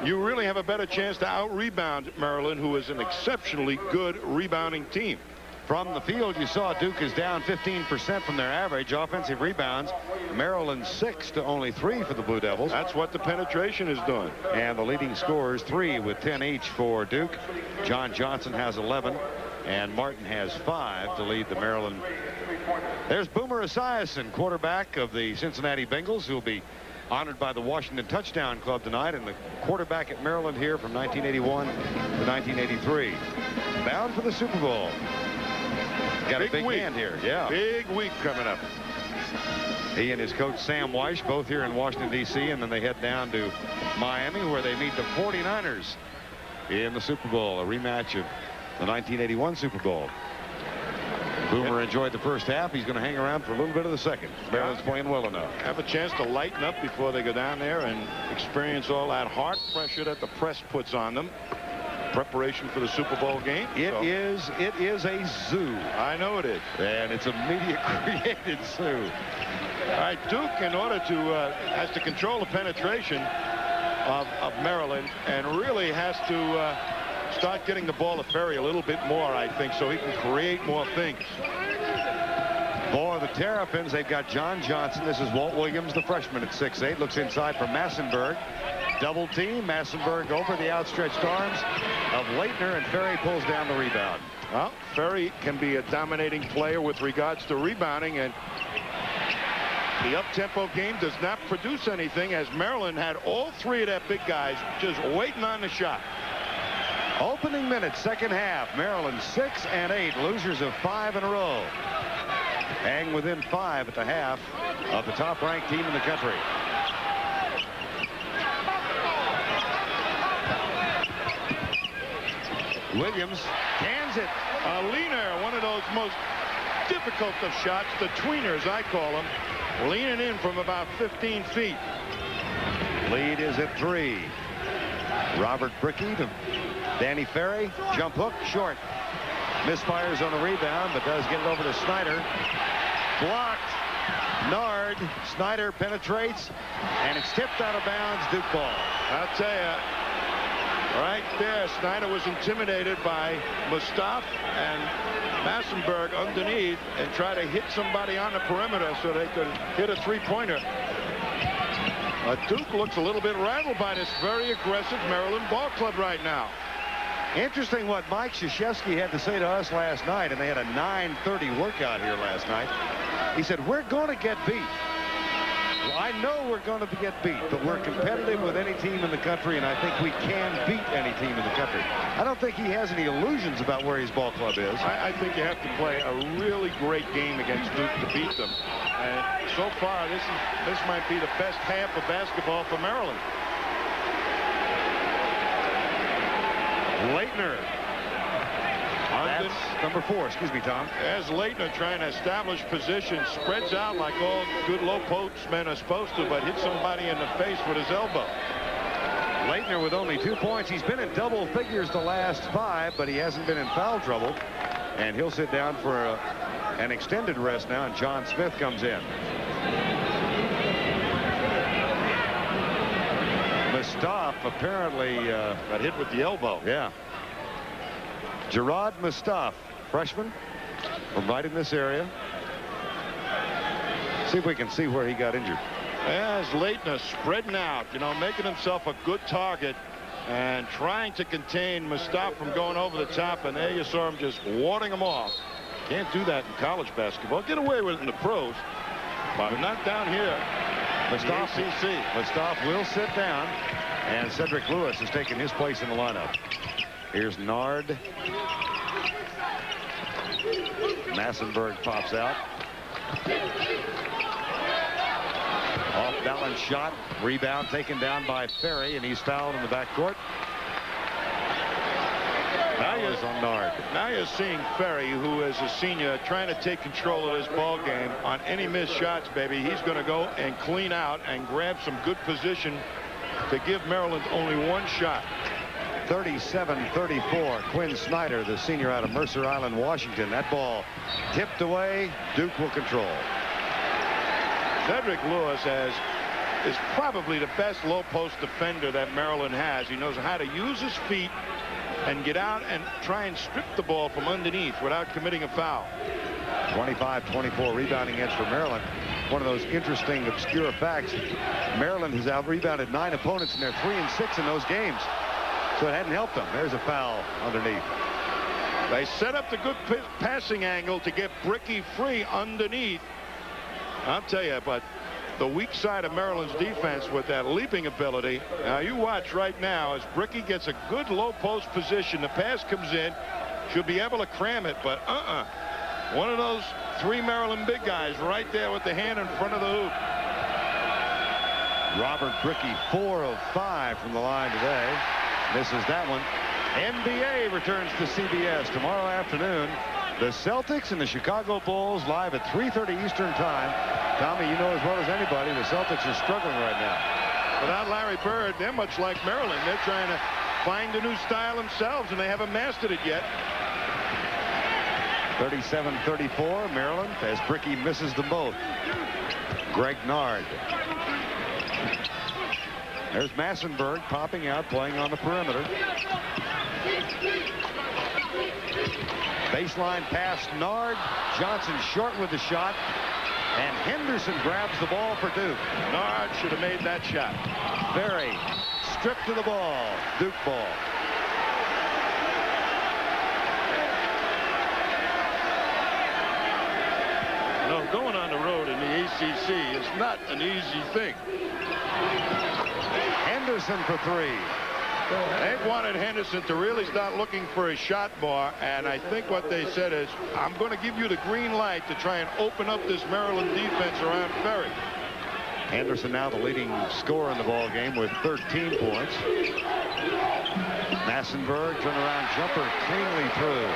you really have a better chance to out-rebound Maryland, who is an exceptionally good rebounding team. From the field, you saw Duke is down 15% from their average offensive rebounds. Maryland 6 to only 3 for the Blue Devils. That's what the penetration is doing. And the leading scorers 3 with 10 each for Duke. John Johnson has 11 and Martin has 5 to lead the Maryland. There's Boomer Esiason, quarterback of the Cincinnati Bengals, who will be honored by the Washington Touchdown Club tonight, and the quarterback at Maryland here from 1981 to 1983. Bound for the Super Bowl. Got a big hand here. Yeah. Big week coming up. He and his coach Sam Weish both here in Washington, D.C., and then they head down to Miami, where they meet the 49ers in the Super Bowl, a rematch of the 1981 Super Bowl. Boomer enjoyed the first half. He's going to hang around for a little bit of the second. Maryland's playing well enough. Have a chance to lighten up before they go down there and experience all that heart pressure that the press puts on them. Preparation for the Super Bowl game. It is a zoo. I know it is. And it's a media-created zoo. All right, Duke, in order to has to control the penetration of Maryland, and really has to start getting the ball to Ferry a little bit more, I think, so he can create more things. For the Terrapins, they've got John Johnson. This is Walt Williams, the freshman at 6'8". Looks inside for Massenberg. Double team. Massenberg over the outstretched arms of Leitner, and Ferry pulls down the rebound. Well, Ferry can be a dominating player with regards to rebounding, and the up-tempo game does not produce anything, as Maryland had all 3 of their big guys just waiting on the shot. Opening minutes, second half. Maryland 6 and 8, losers of 5 in a row. Hang within 5 at the half of the top-ranked team in the country. Williams cans it. Leaner, one of those most difficult of shots, the tweeners, I call them, leaning in from about 15 feet. Lead is at 3. Robert Brickey to Danny Ferry. Jump hook, short. Misfires on the rebound, but does get it over to Snyder. Blocked. Nard. Snyder penetrates, and it's tipped out of bounds. Duke ball. I'll tell you, right there, Snyder was intimidated by Mustaf and Massenberg underneath, and try to hit somebody on the perimeter so they could hit a three-pointer. Duke looks a little bit rattled by this very aggressive Maryland ball club right now. Interesting what Mike Krzyzewski had to say to us last night, and they had a 9:30 workout here last night. He said, we're going to get beat. Well, I know we're going to get beat, but we're competitive with any team in the country, and I think we can beat any team in the country. I don't think he has any illusions about where his ball club is. I think you have to play a really great game against Duke to beat them. And so far, this might be the best half of basketball for Maryland. Leitner. That's number 4. Excuse me, Tom. As Leitner trying to establish position, spreads out like all good low postmen are supposed to, but hits somebody in the face with his elbow. Leitner with only 2 points. He's been in double figures the last 5, but he hasn't been in foul trouble. And he'll sit down for an extended rest now, and John Smith comes in. Mustaf apparently got hit with the elbow. Yeah. Gerard Mustaf, freshman from right in this area. See if we can see where he got injured. As Leitner spreading out, you know, making himself a good target and trying to contain Mustaf from going over the top, and there you saw him just warding him off. Can't do that in college basketball. Get away with it in the pros, but not down here. Mustaf will sit down, and Cedric Lewis has taken his place in the lineup. Here's Nard. Massenberg pops out. Off-balance shot. Rebound taken down by Ferry, and he's fouled in the backcourt. Foul on Nard. Now you're seeing Ferry, who is a senior, trying to take control of this ball game. On any missed shots, baby, he's going to go and clean out and grab some good position to give Maryland only one shot. 37-34. Quinn Snyder, the senior out of Mercer Island, Washington. That ball tipped away. Duke will control. Cedric Lewis is probably the best low post defender that Maryland has. He knows how to use his feet and get out and try and strip the ball from underneath without committing a foul. 25-24 rebounding edge for Maryland. One of those interesting, obscure facts. Maryland has out-rebounded 9 opponents, and they're 3-6 in those games. So it hadn't helped them. There's a foul underneath. They set up the good passing angle to get Bricky free underneath. I'll tell you, but the weak side of Maryland's defense with that leaping ability. Now you watch right now as Bricky gets a good low post position. The pass comes in. Should be able to cram it, but one of those 3 Maryland big guys right there with the hand in front of the hoop. Robert Bricky, 4 of 5 from the line today. Misses that one. NBA returns to CBS tomorrow afternoon. The Celtics and the Chicago Bulls live at 3:30 Eastern Time. Tommy, you know as well as anybody, the Celtics are struggling right now. Without Larry Bird, they're much like Maryland. They're trying to find a new style themselves, and they haven't mastered it yet. 37-34, Maryland, as Bricky misses them both. Greg Nard. There's Massenberg popping out, playing on the perimeter. Baseline pass, Nard. Johnson short with the shot. And Henderson grabs the ball for Duke. Nard should have made that shot. Ferry stripped to the ball. Duke ball. No, going on the road in the ACC is not an easy thing. Henderson for 3. They wanted Henderson to really start looking for a shot bar, and I think what they said is, I'm going to give you the green light to try and open up this Maryland defense around Ferry. Henderson now the leading scorer in the ball game with 13 points. Massenberg turnaround jumper cleanly through.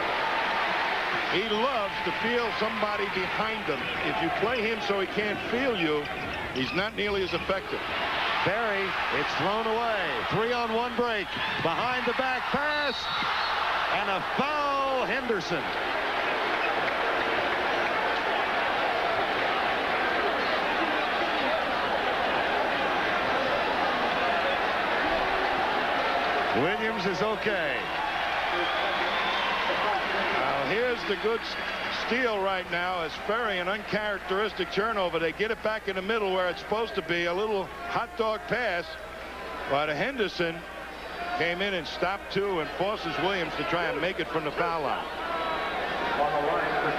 He loves to feel somebody behind him. If you play him so he can't feel you, he's not nearly as effective. Ferry, it's thrown away. 3-on-1 break. Behind the back pass. And a foul, Henderson. Williams is okay. Now here's the good steal right now as Ferry, an uncharacteristic turnover. They get it back in the middle where it's supposed to be, a little hot dog pass. But Henderson came in and stopped 2 and forces Williams to try and make it from the foul line. On the line for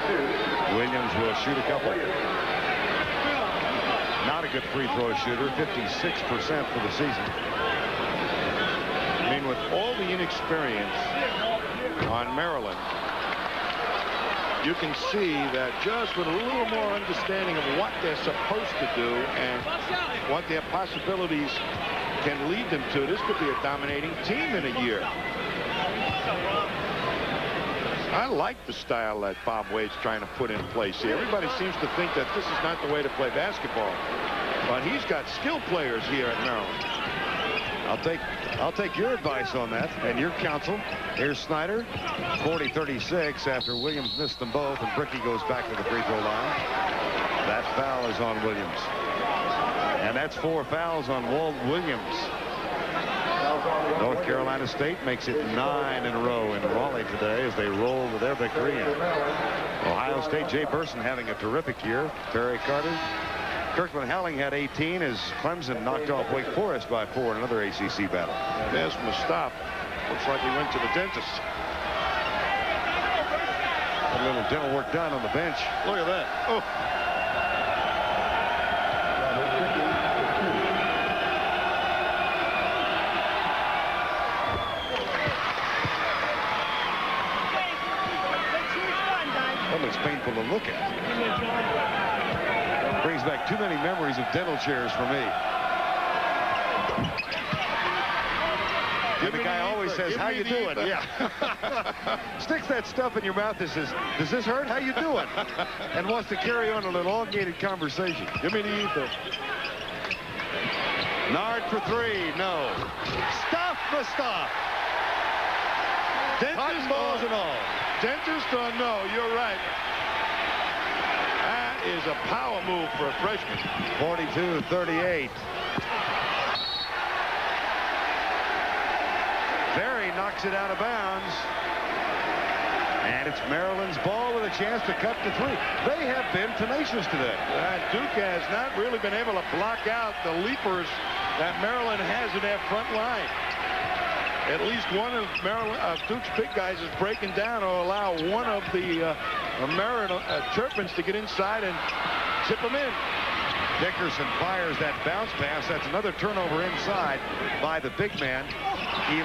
2. Williams will shoot a couple. Not a good free throw shooter, 56% for the season. I mean, with all the inexperience on Maryland, you can see that just with a little more understanding of what they're supposed to do and what their possibilities can lead them to, this could be a dominating team in a year. I like the style that Bob Wade's trying to put in place here. Everybody seems to think that this is not the way to play basketball, but he's got skilled players here at Maryland. I'll take your advice on that and your counsel. Here's Snyder, 40-36 after Williams missed them both, and Bricky goes back to the free throw line. That foul is on Williams. And that's 4 fouls on Walt Williams. North Carolina State makes it 9 in a row in Raleigh today as they roll with their victory. And Ohio State, Jay Burson having a terrific year. Terry Carter. Kirkland Howling had 18 as Clemson knocked off Wake Forest by 4 in another ACC battle. There's Mustaf. Looks like he went to the dentist. A little dental work done on the bench. Look at that. Oh. That looks painful to look at. Brings back too many memories of dental chairs for me. And the guy always says, "How you doing?" Yeah. Sticks that stuff in your mouth that says, "Does this hurt? How you doing?" And wants to carry on an elongated conversation. Give me the ether. Nard for three. No. Stop the stop. Cotton balls and all. Dentist or no, you're right. That is a power move for a freshman. 42-38. Ferry knocks it out of bounds. And it's Maryland's ball with a chance to cut to three. They have been tenacious today. Duke has not really been able to block out the leapers that Maryland has in their front line. At least one of Duke's big guys is breaking down or allow one of the Terrapins to get inside and tip them in. Dickerson fires that bounce pass. That's another turnover inside by the big man.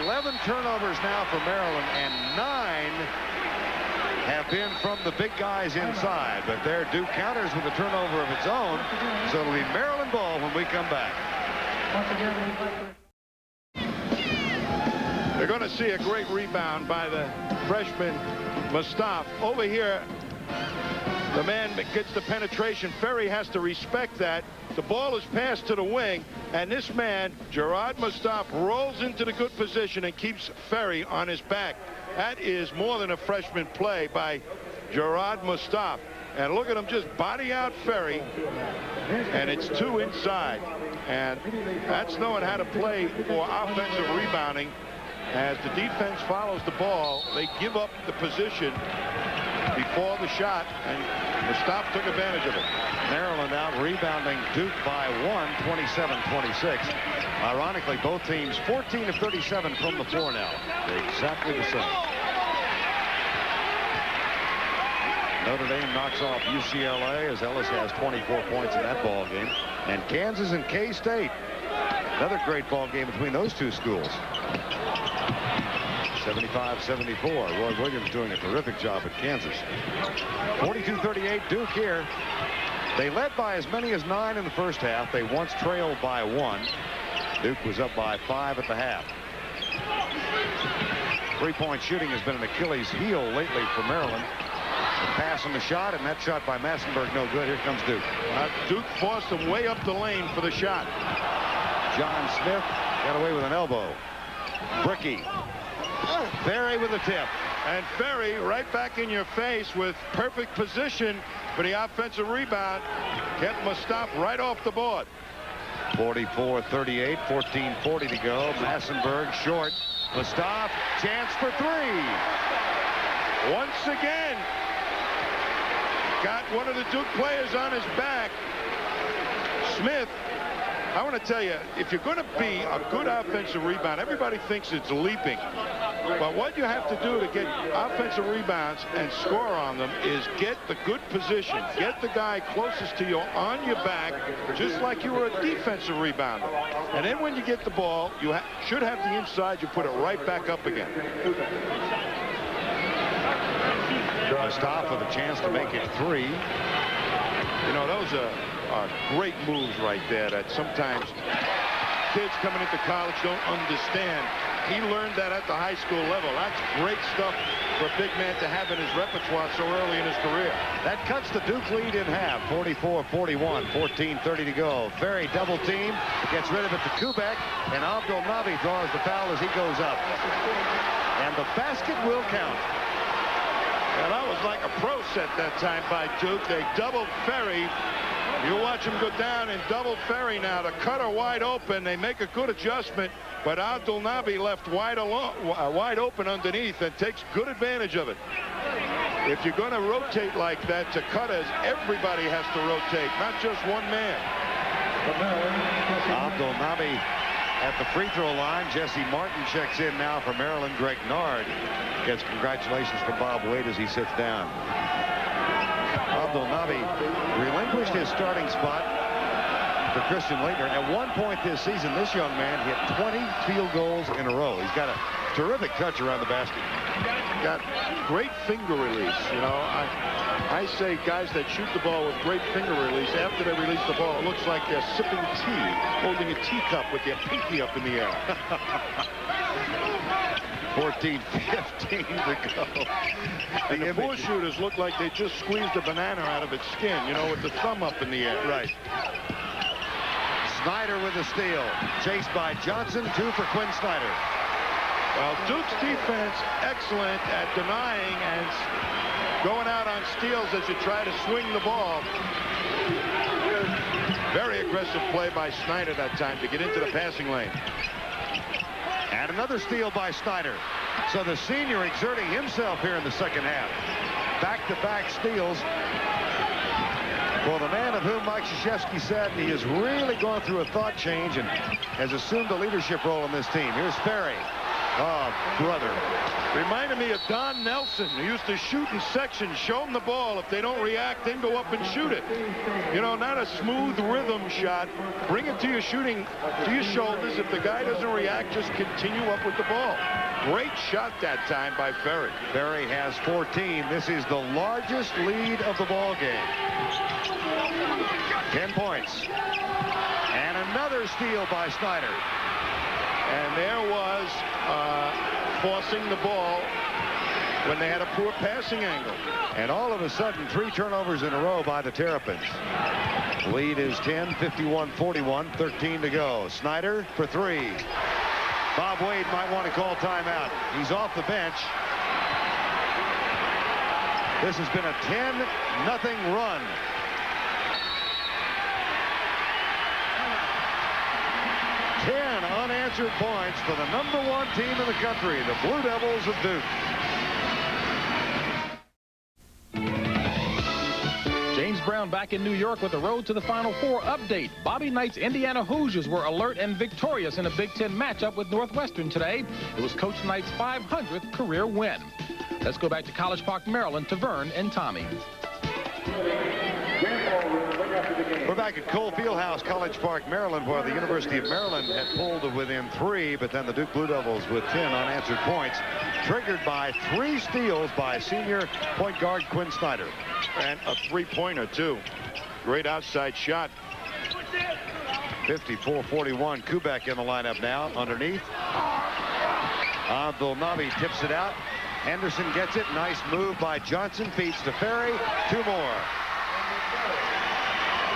11 turnovers now for Maryland, and 9 have been from the big guys inside. But there, Duke counters with a turnover of its own. So it'll be Maryland ball when we come back. They're going to see a great rebound by the freshman Mustaf. Over here, the man gets the penetration. Ferry has to respect that. The ball is passed to the wing, and this man, Gerard Mustaf, rolls into the good position and keeps Ferry on his back. That is more than a freshman play by Gerard Mustaf. And look at him just body out Ferry, and it's 2 inside. And that's knowing how to play for offensive rebounding. As the defense follows the ball, they give up the position before the shot, and Mustaf took advantage of it. Maryland out rebounding Duke by 1, 27-26. Ironically, both teams 14 of 37 from the floor now. They're exactly the same. Notre Dame knocks off UCLA as Ellis has 24 points in that ball game. And Kansas and K-State. Another great ball game between those two schools. 75-74. Roy Williams doing a terrific job at Kansas. 42-38 Duke here. They led by as many as 9 in the first half. They once trailed by 1. Duke was up by 5 at the half. Three-point shooting has been an Achilles heel lately for Maryland. The pass and the shot, and that shot by Massenberg no good. Here comes Duke. Duke forced him way up the lane for the shot. John Smith got away with an elbow. Bricky. Ferry with a tip. And Ferry right back in your face with perfect position for the offensive rebound. Kept Mustaf right off the board. 44-38, 14:40 to go. Massenberg short. Mustaf, chance for three. Once again, got one of the Duke players on his back. Smith, I want to tell you, if you're going to be a good offensive rebound, everybody thinks it's leaping. But what you have to do to get offensive rebounds and score on them is get the good position. Get the guy closest to you on your back, just like you were a defensive rebounder. And then when you get the ball, you should have the inside. You put it right back up again. Mustaf with a chance to make it 3. You know, those are great moves right there that sometimes kids coming into college don't understand. He learned that at the high school level. That's great stuff for a big man to have in his repertoire so early in his career. That cuts the Duke lead in half. 44-41, 14:30 to go. Ferry double team, gets rid of it to Kubek, and Abdul Nabi draws the foul as he goes up. And the basket will count. Well, that was like a pro set that time by Duke. They doubled Ferry. You watch him go down and double Ferry now. The cutter wide open. They make a good adjustment, but Abdul Nabi left wide open underneath and takes good advantage of it. If you're going to rotate like that to cutters, everybody has to rotate, not just one man. Abdul Nabi at the free throw line. Jesse Martin checks in now for Maryland. Greg Nard gets congratulations from Bob Wade as he sits down. Abdul Nabi relinquished his starting spot for Christian Laettner. At one point this season, this young man hit 20 field goals in a row. He's got a terrific touch around the basket. Got great finger release. You know, I say guys that shoot the ball with great finger release, after they release the ball, it looks like they're sipping tea, holding a teacup with their pinky up in the air. 14-15 to go. And the four shooters look like they just squeezed a banana out of its skin, you know, with the thumb up in the air. Right. Snyder with the steal. Chased by Johnson. 2 for Quinn Snyder. Well, Duke's defense excellent at denying and going out on steals as you try to swing the ball. Very aggressive play by Snyder that time to get into the passing lane. And another steal by Snyder. So the senior exerting himself here in the second half. Back-to-back steals. Well, the man of whom Mike Krzyzewski said he has really gone through a thought change and has assumed a leadership role in this team. Here's Ferry. Oh, brother. Reminded me of Don Nelson, who used to shoot in sections, show them the ball. If they don't react, then go up and shoot it. You know, not a smooth rhythm shot. Bring it to your shooting, to your shoulders. If the guy doesn't react, just continue up with the ball. Great shot that time by Ferry. Ferry has 14. This is the largest lead of the ball game. 10 points. And another steal by Snyder. And there was forcing the ball when they had a poor passing angle. And all of a sudden, 3 turnovers in a row by the Terrapins. Lead is 10, 51-41, 13 to go. Snyder for 3. Bob Wade might want to call timeout. He's off the bench. This has been a 10-0 run. Unanswered points for the #1 team in the country, the Blue Devils of Duke. James Brown back in New York with the Road to the Final Four update. Bobby Knight's Indiana Hoosiers were alert and victorious in a Big Ten matchup with Northwestern today. It was Coach Knight's 500th career win. Let's go back to College Park, Maryland, to Vern and Tommy. We're back at Cole Fieldhouse, College Park, Maryland, where the University of Maryland had pulled to within 3, but then the Duke Blue Devils with 10 unanswered points, triggered by 3 steals by senior point guard Quinn Snyder. And a 3-pointer, too. Great outside shot. 54-41. Kubek in the lineup now. Underneath. Abdul-Nabi tips it out. Henderson gets it. Nice move by Johnson. Feeds to Ferry. 2 more.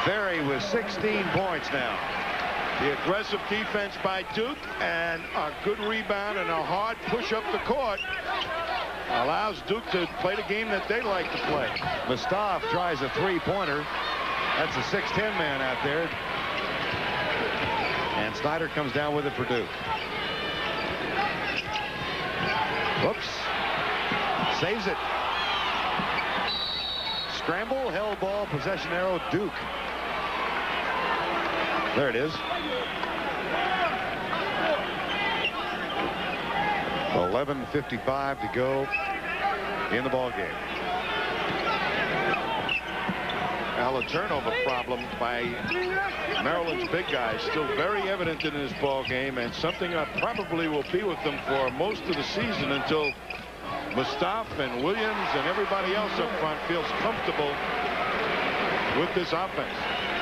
Ferry with 16 points now. The aggressive defense by Duke and a good rebound and a hard push up the court allows Duke to play the game that they like to play. Mustaf tries a 3-pointer. That's a 6'10" man out there. And Snyder comes down with it for Duke. Whoops. Saves it. Scramble, held ball, possession arrow, Duke. There it is. 11:55 to go in the ball game. Now a turnover problem by Maryland's big guys still very evident in this ball game, and something that probably will be with them for most of the season until Mustaf and Williams and everybody else up front feels comfortable with this offense.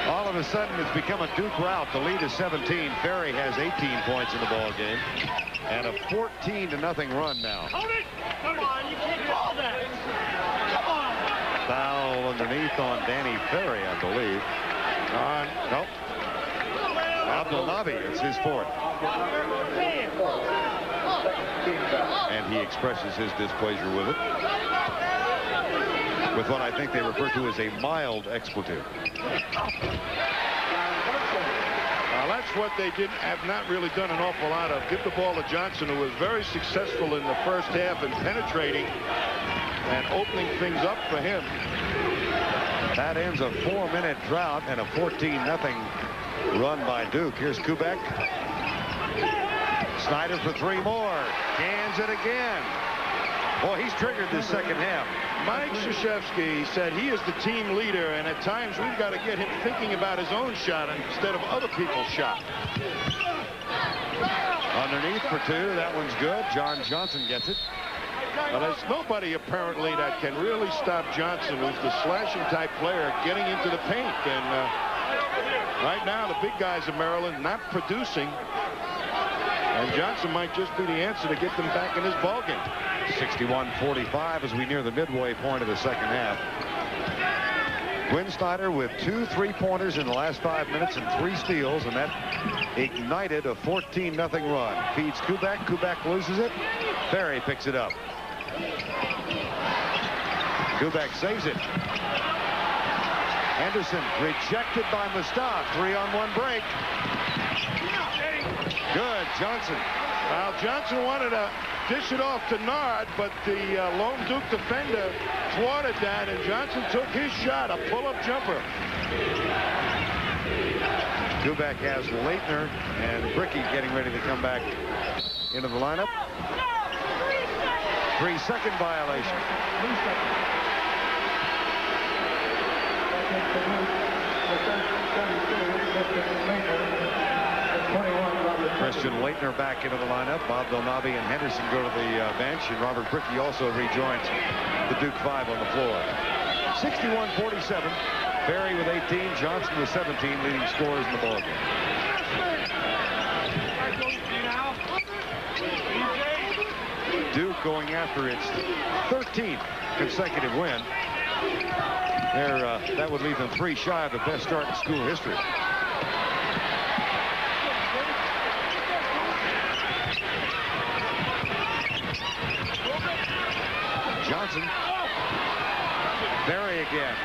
All of a sudden, it's become a Duke rout. The lead is 17. Ferry has 18 points in the ball game, and a 14-0 run now. Hold it! Come on, you can't call that. Come on. Foul underneath on Danny Ferry, I believe. Nope. Abdul-Nabi, it's his 4th. And he expresses his displeasure with it, with what I think they refer to as a mild expletive. That's what they have not really done an awful lot of. Give the ball to Johnson, who was very successful in the first half in penetrating and opening things up for him. That ends a 4-minute drought and a 14-0 run by Duke. Here's Kubek. Snyder for 3 more. Cans it again. Boy, he's triggered this second half. Mike Krzyzewski said he is the team leader, and at times we've got to get him thinking about his own shot instead of other people's shot. Underneath for two. That one's good. John Johnson gets it. Well, there's nobody apparently that can really stop Johnson, who's the slashing type player, getting into the paint. And right now, the big guys of Maryland not producing. And Johnson might just be the answer to get them back in this ballgame. 61-45 as we near the midway point of the second half. Quinn Snyder with 2 3-pointers in the last 5 minutes and 3 steals, and that ignited a 14-0 run. Feeds Kubek. Kubek loses it. Ferry picks it up. Kubek saves it. Henderson rejected by Mustaf. 3-on-1 break. Good. Johnson. Well, Johnson wanted to dish it off to Nard, but the lone Duke defender thwarted that, and Johnson took his shot, a pull-up jumper. Kubek has Leitner and Bricky getting ready to come back into the lineup. 3-second violation. Christian Leitner back into the lineup. Bob Belnabi and Henderson go to the bench, and Robert Bricky also rejoins the Duke 5 on the floor. 61-47. Ferry with 18, Johnson with 17, leading scorers in the ballgame. Duke going after its 13th consecutive win. That would leave them 3 shy of the best start in school history. Johnson. Ferry again.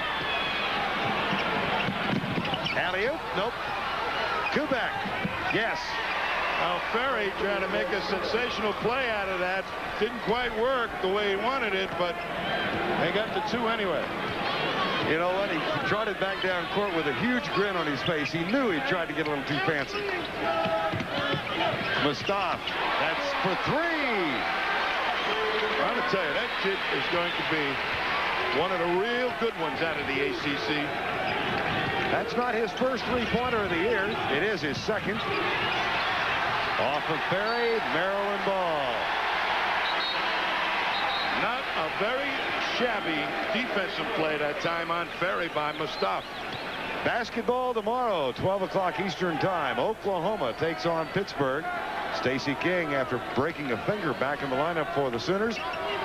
Alley-oop. Nope. Kubek. Yes. Well, Ferry trying to make a sensational play out of that. Didn't quite work the way he wanted it, but they got the 2 anyway. You know what? He trotted back down court with a huge grin on his face. He knew he tried to get a little too fancy. Mustaf. That's for 3. I'm going to tell you, that kid is going to be one of the real good ones out of the ACC. That's not his first 3-pointer of the year. It is his second. Off of Ferry, Maryland ball. Not a very shabby defensive play that time on Ferry by Mustaf. Basketball tomorrow, 12 o'clock Eastern time. Oklahoma takes on Pittsburgh. Stacey King, after breaking a finger, back in the lineup for the Sooners.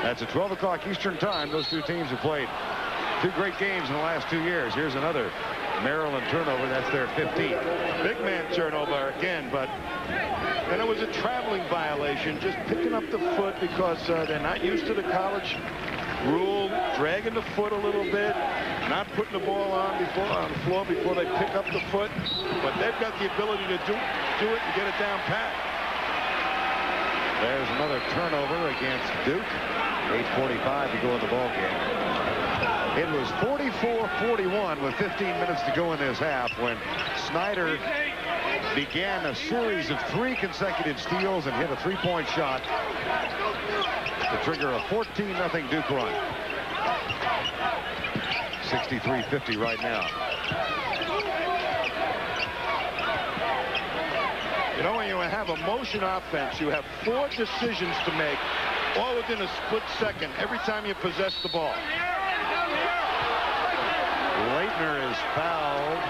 That's at 12 o'clock Eastern time. Those 2 teams have played 2 great games in the last 2 years. Here's another Maryland turnover. That's their 15th. Big man turnover again, but then it was a traveling violation, just picking up the foot because they're not used to the college rule, dragging the foot a little bit, not putting the ball on the floor before they pick up the foot, but they've got the ability to do it and get it down pat. There's another turnover against Duke. 8:45 to go in the ball game. It was 44-41 with 15 minutes to go in this half when Snyder began a series of 3 consecutive steals and hit a 3-point shot to trigger a 14-0 Duke run. 63-50 right now. You know, when you have a motion offense, you have 4 decisions to make, all within a split second, every time you possess the ball. Leitner is fouled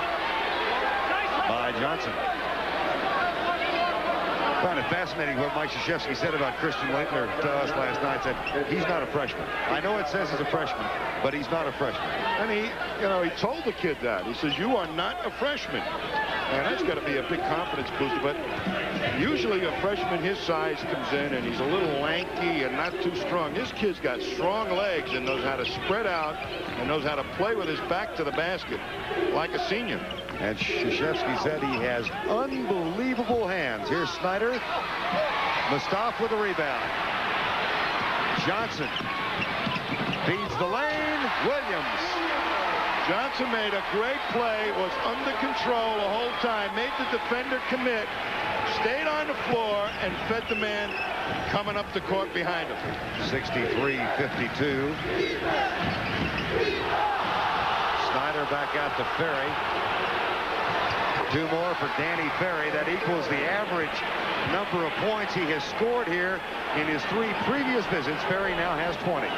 by Johnson. I found it fascinating what Mike Krzyzewski said about Christian Leitner to us last night. Said he's not a freshman. I know it says he's a freshman, but he's not a freshman. And he told the kid that. He says, you are not a freshman. And that's got to be a big confidence booster. But usually a freshman his size comes in and he's a little lanky and not too strong. This kid's got strong legs and knows how to spread out and knows how to play with his back to the basket like a senior. And Krzyzewski said he has unbelievable hands. Here's Snyder. Mustaf with a rebound. Johnson feeds the lane. Williams. Johnson made a great play, was under control the whole time, made the defender commit, stayed on the floor, and fed the man coming up the court behind him. 63-52. Snyder back out to Ferry. 2 more for Danny Ferry. That equals the average number of points he has scored here in his 3 previous visits. Ferry now has 20.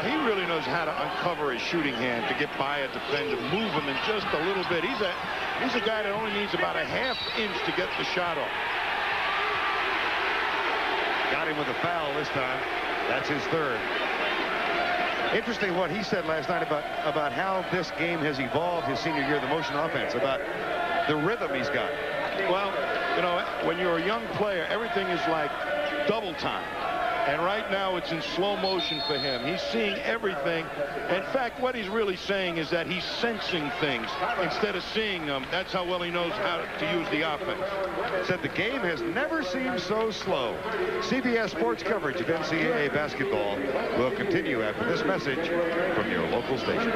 He really knows how to uncover his shooting hand to get by a defender, move him in just a little bit. He's a guy that only needs about a ½ inch to get the shot off. Got him with a foul this time. That's his 3rd. Interesting what he said last night about how this game has evolved his senior year, the motion offense, about the rhythm he's got. Well, you know, when you're a young player, everything is like double time. And right now it's in slow motion for him. He's seeing everything. In fact, what he's really saying is that he's sensing things instead of seeing them. That's how well he knows how to use the offense. Said the game has never seemed so slow. CBS Sports coverage of NCAA basketball will continue after this message from your local station.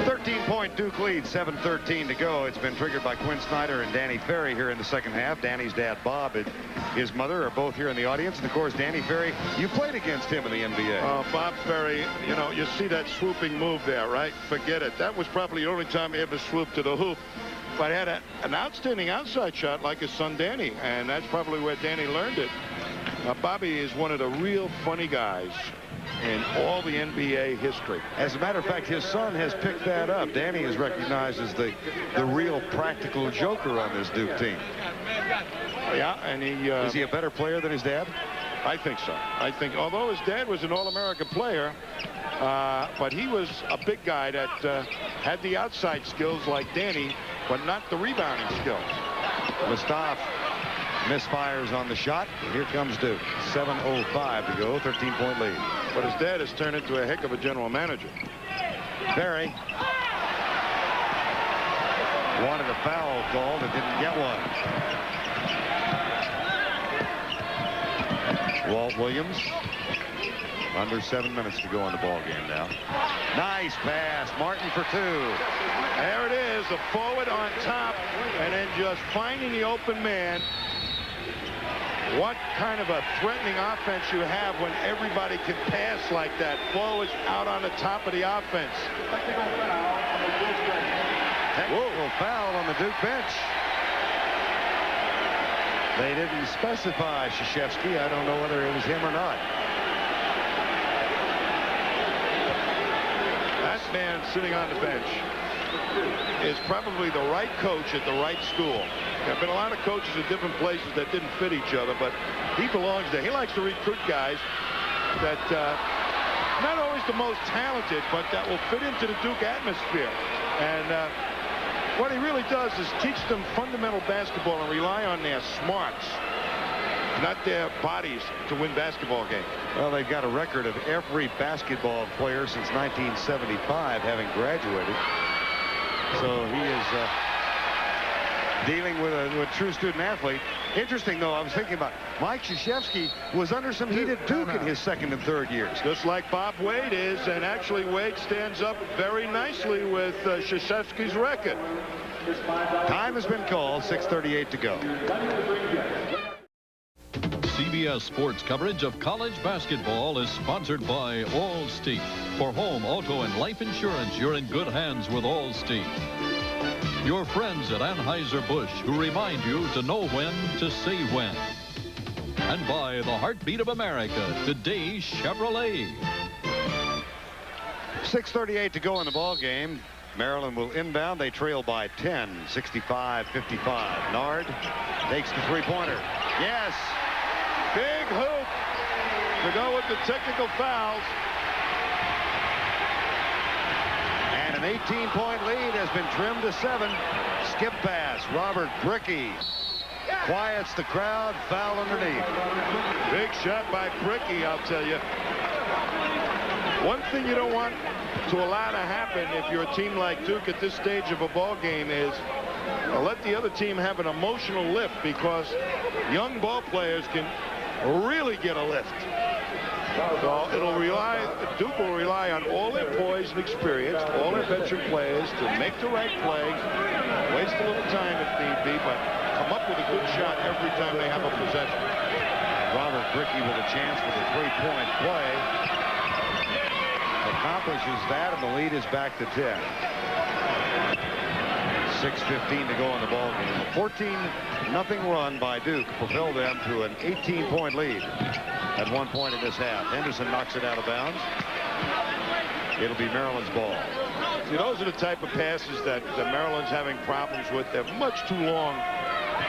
13-point Duke lead, 7:13 to go. It's been triggered by Quinn Snyder and Danny Ferry here in the second half. Danny's dad, Bob, and his mother are both here in the audience. And, of course, Danny Ferry, you played against him in the NBA. Oh, Bob Ferry, you know, you see that swooping move there, right? Forget it. That was probably the only time he ever swooped to the hoop. But he had an outstanding outside shot like his son Danny, and that's probably where Danny learned it. Bobby is one of the real funny guys in all the NBA history. As a matter of fact, his son has picked that up. Danny is recognized as the real practical joker on this Duke team. Yeah, and is he a better player than his dad? I think so. I think, although his dad was an All-American player, but he was a big guy that had the outside skills like Danny, but not the rebounding skills. Mustafa misfires on the shot. Here comes Duke. 7:05 to go, 13-point lead. But his dad has turned into a heck of a general manager. Ferry wanted a foul called and didn't get one. Walt Williams. Under 7 minutes to go in the ball game now. Nice pass. Martin for 2. There it is. A forward on top and then just finding the open man. What kind of a threatening offense you have when everybody can pass like that. Forwards out on the top of the offense. Technical foul on the Duke bench. They didn't specify Krzyzewski. I don't know whether it was him or not. That man sitting on the bench is probably the right coach at the right school. There have been a lot of coaches at different places that didn't fit each other, but he belongs there. He likes to recruit guys that not always the most talented, but that will fit into the Duke atmosphere. And what he really does is teach them fundamental basketball and rely on their smarts, not their bodies, to win basketball games. Well, they've got a record of every basketball player since 1975 having graduated. So he is dealing with a true student athlete. Interesting, though, I was thinking about Mike Krzyzewski was under some heat at Duke in his second and third years. Just like Bob Wade is, and actually Wade stands up very nicely with Krzyzewski's record. Time has been called, 6:38 to go. CBS Sports coverage of college basketball is sponsored by Allstate. For home, auto, and life insurance, you're in good hands with Allstate. Your friends at Anheuser-Busch, who remind you to know when to say when. And by the heartbeat of America, today's Chevrolet. 6:38 to go in the ball game. Maryland will inbound. They trail by 10, 65-55. Nard takes the three-pointer. Yes. Big hoop to go with the technical fouls. And an 18-point lead has been trimmed to 7. Skip pass. Robert Brickey quiets the crowd. Foul underneath. Big shot by Brickey, I'll tell you. One thing you don't want to allow to happen if you're a team like Duke at this stage of a ball game is let the other team have an emotional lift, because young ball players can really get a lift. So Duke will rely on all their poise and experience, all their veteran players to make the right play, waste a little time if need be, but come up with a good shot every time they have a possession. Robert Brickey with a chance for the three-point play. Accomplishes that, and the lead is back to 10. 6:15 to go in the ball game. A 14-0 run by Duke propelled them to an 18-point lead at one point in this half. Henderson knocks it out of bounds. It'll be Maryland's ball. See, those are the type of passes that Maryland's having problems with. They're much too long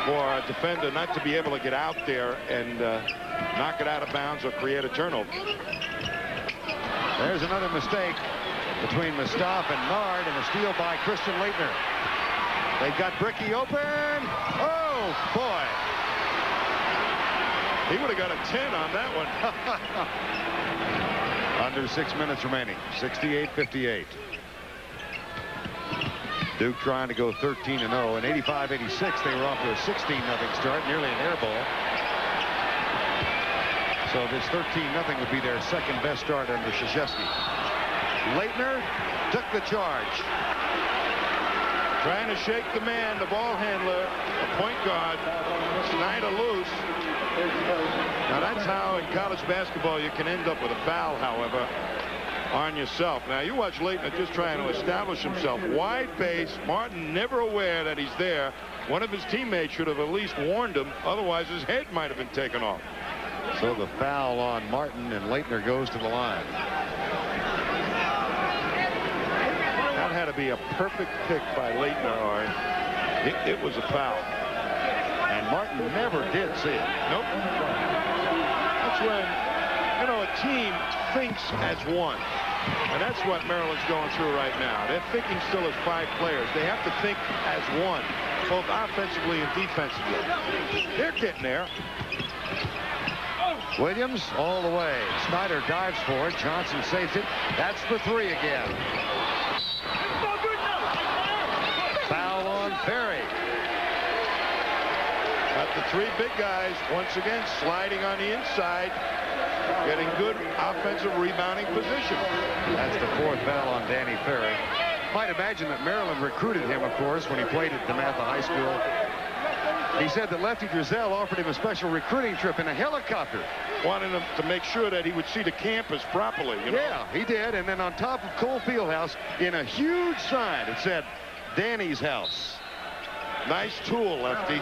for a defender not to be able to get out there and knock it out of bounds or create a turnover. There's another mistake between Mustaf and Nard, and a steal by Christian Leitner. They got Bricky open. Oh, boy. He would have got a 10 on that one. Under 6 minutes remaining. 68-58. Duke trying to go 13-0. In 85-86, they were off to a 16-0 start, nearly an air ball. So this 13-0 would be their second best start under Krzyzewski. Leitner took the charge. Trying to shake the man, the ball handler, the point guard. Snyder loose. Now that's how in college basketball you can end up with a foul, however, on yourself. Now you watch Leitner just trying to establish himself. Wide base, Martin never aware that he's there. One of his teammates should have at least warned him, otherwise his head might have been taken off. So the foul on Martin, and Leitner goes to the line. That had to be a perfect pick by Leitner, or it was a foul. And Martin never did see it. Nope. That's when, you know, a team thinks as one. And that's what Maryland's going through right now. They're thinking still as 5 players. They have to think as one, both offensively and defensively. They're getting there. Williams all the way. Snyder dives for it. Johnson saves it. That's the 3 again. Foul on Ferry. Got the 3 big guys once again sliding on the inside, getting good offensive rebounding position. That's the 4th foul on Danny Ferry. Might imagine that Maryland recruited him, of course, when he played at DeMatha High School. He said that Lefty Drizel offered him a special recruiting trip in a helicopter. Wanted him to make sure that he would see the campus properly. You know? Yeah, he did. And then on top of Cole Fieldhouse, in a huge sign, it said, Danny's house. Nice tool, Lefty.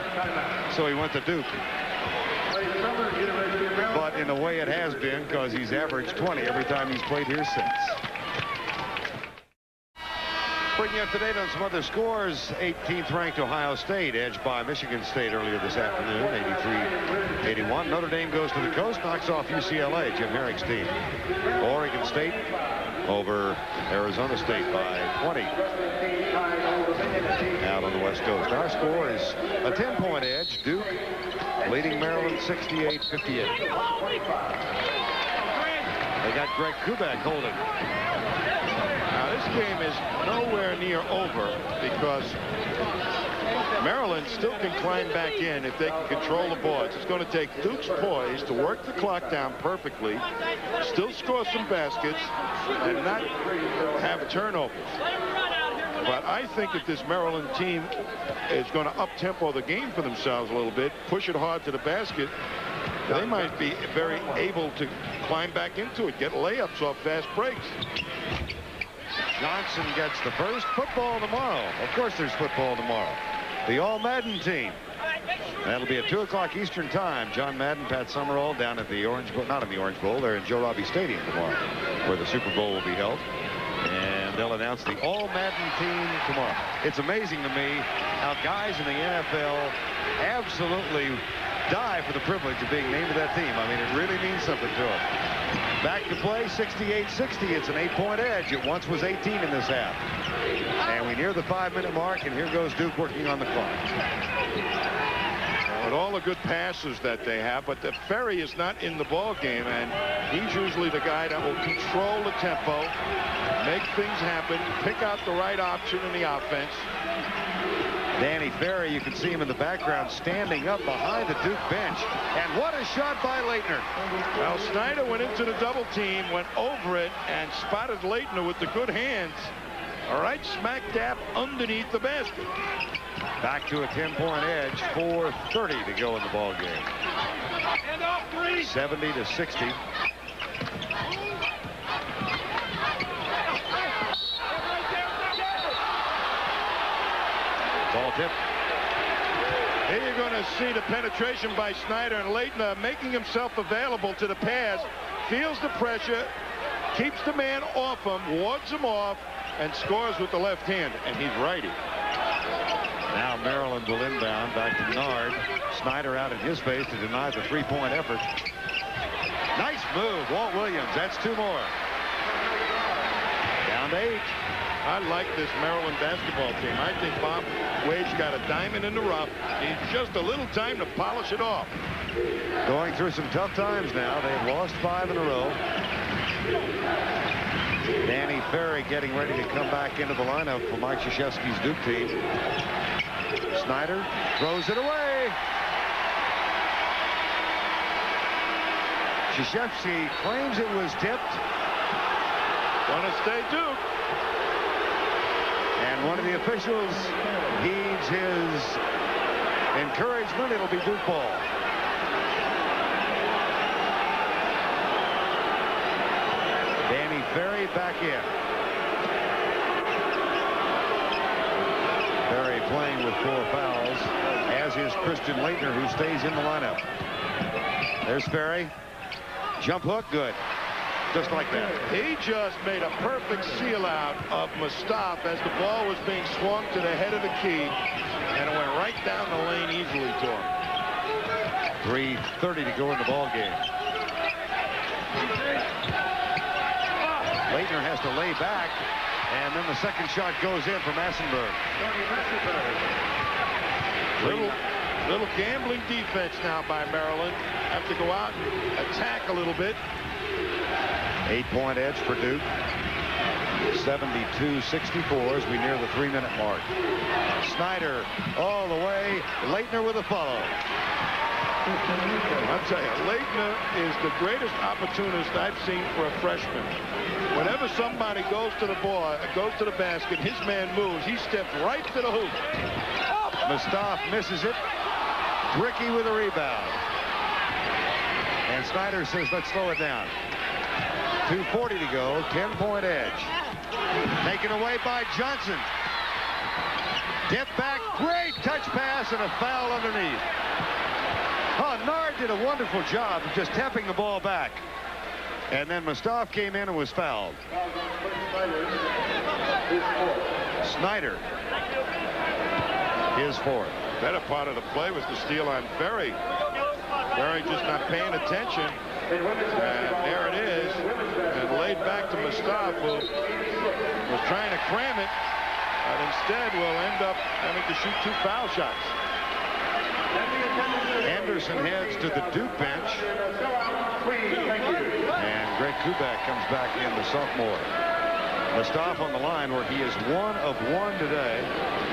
So he went to Duke. But in a way it has been, because he's averaged 20 every time he's played here since. Bringing you up to date on some other scores. 18th ranked Ohio State edged by Michigan State earlier this afternoon, 83-81. Notre Dame goes to the coast, knocks off UCLA, Jim Herrick's team. Oregon State over Arizona State by 20. Out on the West Coast. Our score is a 10-point edge. Duke leading Maryland 68-58. They got Greg Kubek holding. Now this game is nowhere near over because Maryland still can climb back in if they can control the boards. It's going to take Duke's poise to work the clock down perfectly, still score some baskets, and not have turnovers. But I think that this Maryland team is going to up-tempo the game for themselves a little bit, push it hard to the basket. They might be very able to climb back into it, get layups off fast breaks. Johnson gets the first. Football tomorrow. Of course there's football tomorrow. The All-Madden team. That'll be at 2 o'clock Eastern time. John Madden, Pat Summerall down at the Orange Bowl. Not in the Orange Bowl. They're in Joe Robbie Stadium tomorrow, where the Super Bowl will be held. And they'll announce the All-Madden team tomorrow. It's amazing to me how guys in the NFL absolutely die for the privilege of being named to that team. I mean, it really means something to them. Back to play, 68-60. It's an 8-point edge. It once was 18 in this half. And we near the 5-minute mark, and here goes Duke working on the clock. With all the good passes that they have, but the Ferry is not in the ball game, and he's usually the guy that will control the tempo, make things happen, pick out the right option in the offense. Danny Ferry, you can see him in the background standing up behind the Duke bench. And what a shot by Leitner. Well, Snyder went into the double team, went over it, and spotted Leitner with the good hands. All right, smack dab underneath the basket. Back to a 10-point edge, 4:30 to go in the ball game. 70-60. Here you're going to see the penetration by Snyder, and Leitner making himself available to the pass, feels the pressure, keeps the man off him, wards him off, and scores with the left hand, and he's righty. Now Maryland will inbound back to Nard. Snyder out in his face to deny the three-point effort. Nice move, Walt Williams. That's 2 more. Down to 8. I like this Maryland basketball team. I think Bob Wade's got a diamond in the rough. Needs just a little time to polish it off. Going through some tough times now. They've lost 5 in a row. Danny Ferry getting ready to come back into the lineup for Mike Krzyzewski's Duke team. Snyder throws it away. Krzyzewski claims it was tipped. Gonna stay Duke. And one of the officials heeds his encouragement. It'll be Duke ball. Danny Ferry back in. Ferry playing with 4 fouls, as is Christian Leitner, who stays in the lineup. There's Ferry. Jump hook, good. Just like that. He just made a perfect seal out of Mustaf as the ball was being swung to the head of the key, and it went right down the lane easily to him. 3:30 to go in the ball game. Leitner has to lay back, and then the second shot goes in for Massenberg. Little gambling defense now by Maryland. Have to go out and attack a little bit. 8-point edge for Duke. 72-64 as we near the 3-minute mark. Snyder all the way. Leitner with a follow. I'll tell you, Leitner is the greatest opportunist I've seen for a freshman. Whenever somebody goes to the ball, goes to the basket, his man moves, he steps right to the hoop. Mustaf misses it. Bricky with a rebound. And Snyder says, let's slow it down. 2:40 to go, 10-point edge. Taken away by Johnson. Dip back, great touch pass, and a foul underneath. Oh, Nard did a wonderful job of just tapping the ball back. And then Mustaf came in and was fouled. Snyder, his 4th. Better part of the play was the steal on Ferry. Ferry just not paying attention. And there it is. And laid back to Mustaf, who was trying to cram it, but instead will end up having to shoot 2 foul shots. Anderson heads to the Duke bench. And Greg Kubak comes back in, the sophomore. Mustaf on the line, where he is 1 of 1 today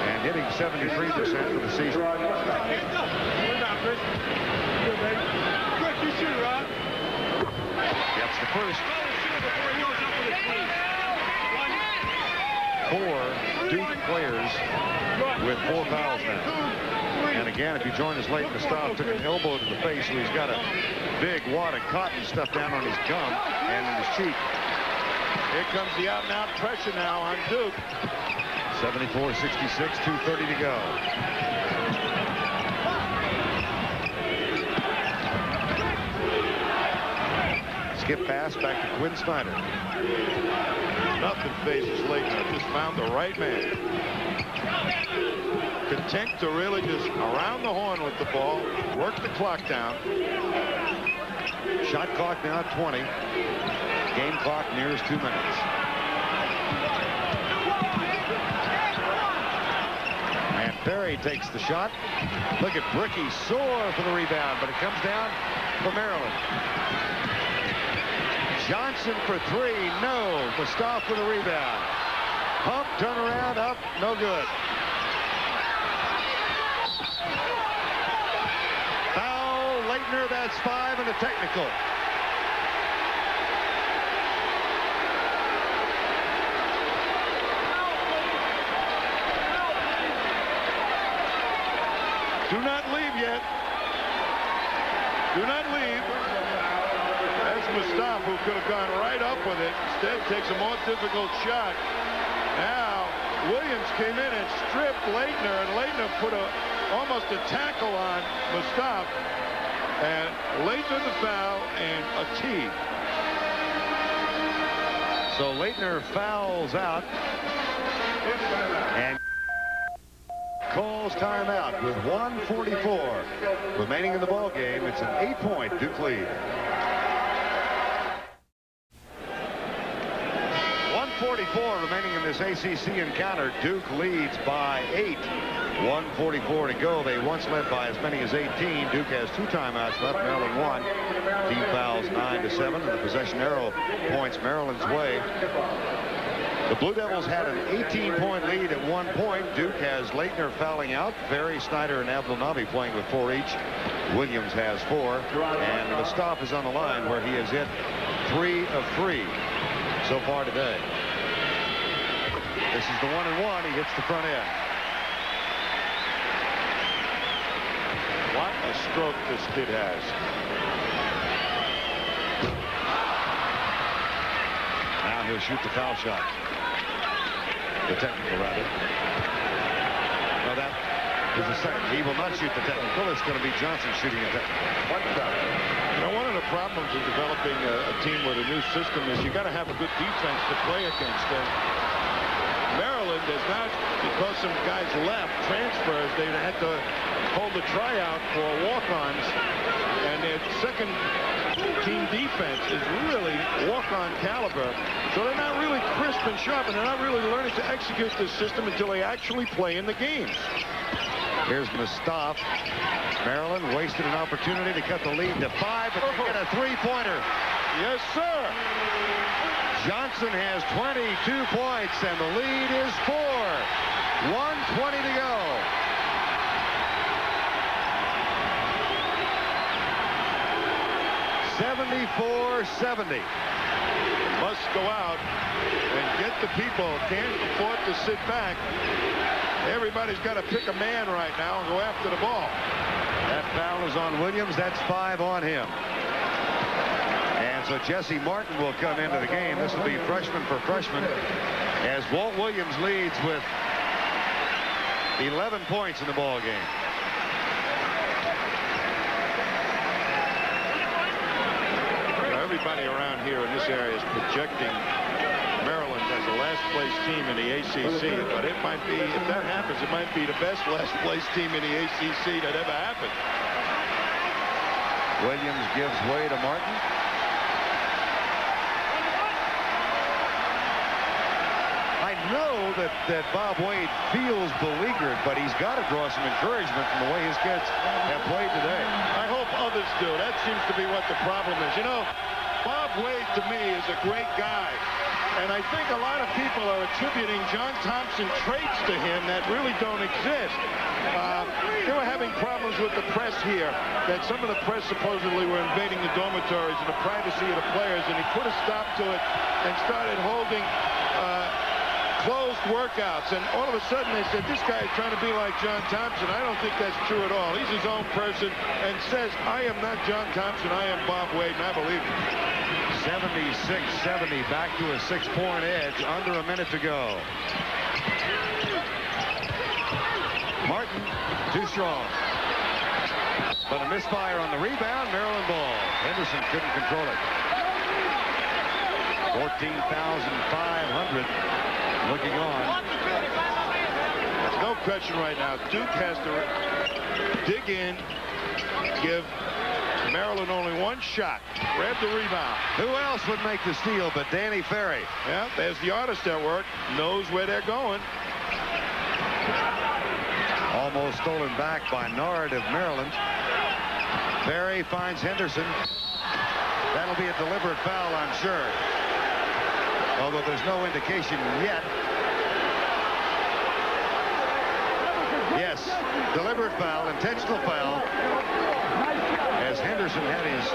and hitting 73% for the season. Gets the first. 4 Duke players with 4 fouls now. And again, if you join us late, Mustaf took an elbow to the face, so he's got a big wad of cotton stuff down on his gum and in his cheek. Here comes the out-and-out pressure now on Duke. 74-66, 2:30 to go. Skip pass back to Quinn Snyder. Nothing faces Leitner. Just found the right man. Content to really just around the horn with the ball, work the clock down. Shot clock now at 20. Game clock nears 2 minutes. And Ferry takes the shot. Look at Bricky soar for the rebound, but it comes down for Maryland. Johnson for 3, no. Mustaf with a rebound. Pump, turn around, up, no good. Foul, Leitner, that's 5 and a technical. Do not leave yet. Do not leave. That's Mustaf, who could have gone right up with it. Instead takes a more difficult shot. Now Williams came in and stripped Leitner, and Leitner put a almost a tackle on Mustaf, and Leitner the foul and a tee. So Leitner fouls out and calls timeout with 1:44 remaining in the ball game. It's an 8-point Duke lead. 1:44 remaining in this ACC encounter. Duke leads by 8. 1:44 to go. They once led by as many as 18. Duke has 2 timeouts left. Maryland 1. Team fouls 9-7, and the possession arrow points Maryland's way. The Blue Devils had an 18-point lead at one point. Duke has Leitner fouling out. Ferry, Snyder, and Abdelnaby playing with 4 each. Williams has 4. And Mustaf is on the line where he has hit 3 of 3 so far today. This is the 1-and-1. He hits the front end. What a stroke this kid has. Now he'll shoot the foul shot. The technical, rather. No, that is the second. He will not shoot the technical. It's going to be Johnson shooting a technical. You know, one of the problems in developing a team with a new system is you got to have a good defense to play against them. Maryland is not, because some guys left, transfers, they had to hold the tryout for walk-ons, and their second team defense is really walk-on caliber, so they're not really crisp and sharp, and they're not really learning to execute this system until they actually play in the games. Here's Mustaf. Maryland wasted an opportunity to cut the lead to 5, but they get a 3-pointer. Yes, sir. Johnson has 22 points, and the lead is 4. 1:20 to go. .74-70. Must go out and get the people. Can't afford to sit back. Everybody's got to pick a man right now and go after the ball. That foul is on Williams. That's 5 on him. And so Jesse Martin will come into the game. This will be freshman for freshman as Walt Williams leads with 11 points in the ball game. Everybody around here in this area is projecting Maryland as a last-place team in the ACC, but it might be, if that happens, it might be the best last-place team in the ACC that ever happened. Williams gives way to Martin. I know that Bob Wade feels beleaguered, but he's got to draw some encouragement from the way his kids have played today. I hope others do. That seems to be what the problem is. You know, Bob Wade, to me, is a great guy. And I think a lot of people are attributing John Thompson traits to him that really don't exist. They were having problems with the press here, that some of the press supposedly were invading the dormitories and the privacy of the players, and he put a stop to it and started holding closed workouts. And all of a sudden they said, this guy is trying to be like John Thompson. I don't think that's true at all. He's his own person and says, I am not John Thompson, I am Bob Wade, and I believe him. 76-70, back to a 6-point edge, under a minute to go. Martin, too strong. But a misfire on the rebound, Maryland ball. Henderson couldn't control it. 14,500 looking on. There's no question right now. Duke has to dig in, give Maryland only one shot. Grab the rebound. Who else would make the steal but Danny Ferry? Yeah, there's the artist at work. Knows where they're going. Almost stolen back by Nard of Maryland. Ferry finds Henderson. That'll be a deliberate foul, I'm sure. Although there's no indication yet. Yes, deliberate foul, intentional foul. As Henderson had his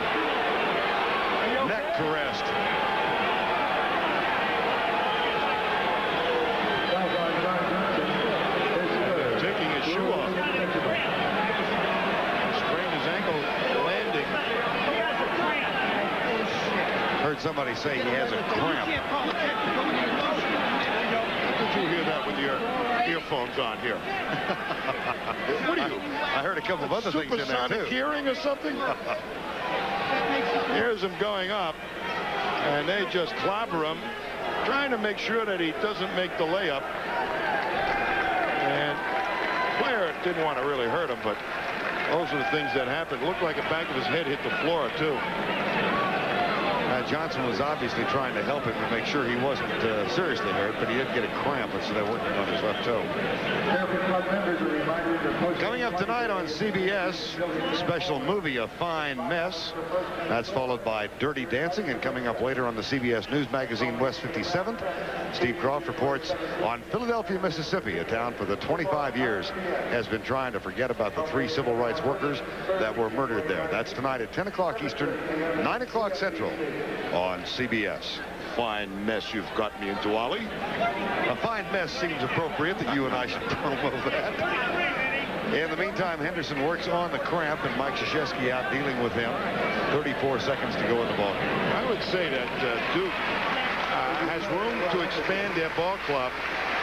neck caressed. Taking his shoe off. Sprained his ankle landing. Heard somebody say he has a cramp. Did you hear that that with your earphones on here? What are you? I heard a couple of other things in there, Supersonic too. hearing or something? Here's him going up, and they just clobber him, trying to make sure that he doesn't make the layup. And the player didn't want to really hurt him, but those are the things that happened. Looked like the back of his head hit the floor, too. Johnson was obviously trying to help him to make sure he wasn't seriously hurt, but he did get a cramp, and so they're working on his left toe. Coming up tonight on CBS, special movie, A Fine Mess. That's followed by Dirty Dancing, and coming up later on the CBS News Magazine West 57th, Steve Croft reports on Philadelphia, Mississippi, a town for the 25 years has been trying to forget about the 3 civil rights workers that were murdered there. That's tonight at 10 o'clock Eastern, 9 o'clock Central on CBS. Fine mess you've got me into, Ollie. A fine mess seems appropriate that you and I should promo that. In the meantime, Henderson works on the cramp, and Mike Krzyzewski out dealing with him. 34 seconds to go in the ball game. I would say that Duke has room to expand their ball club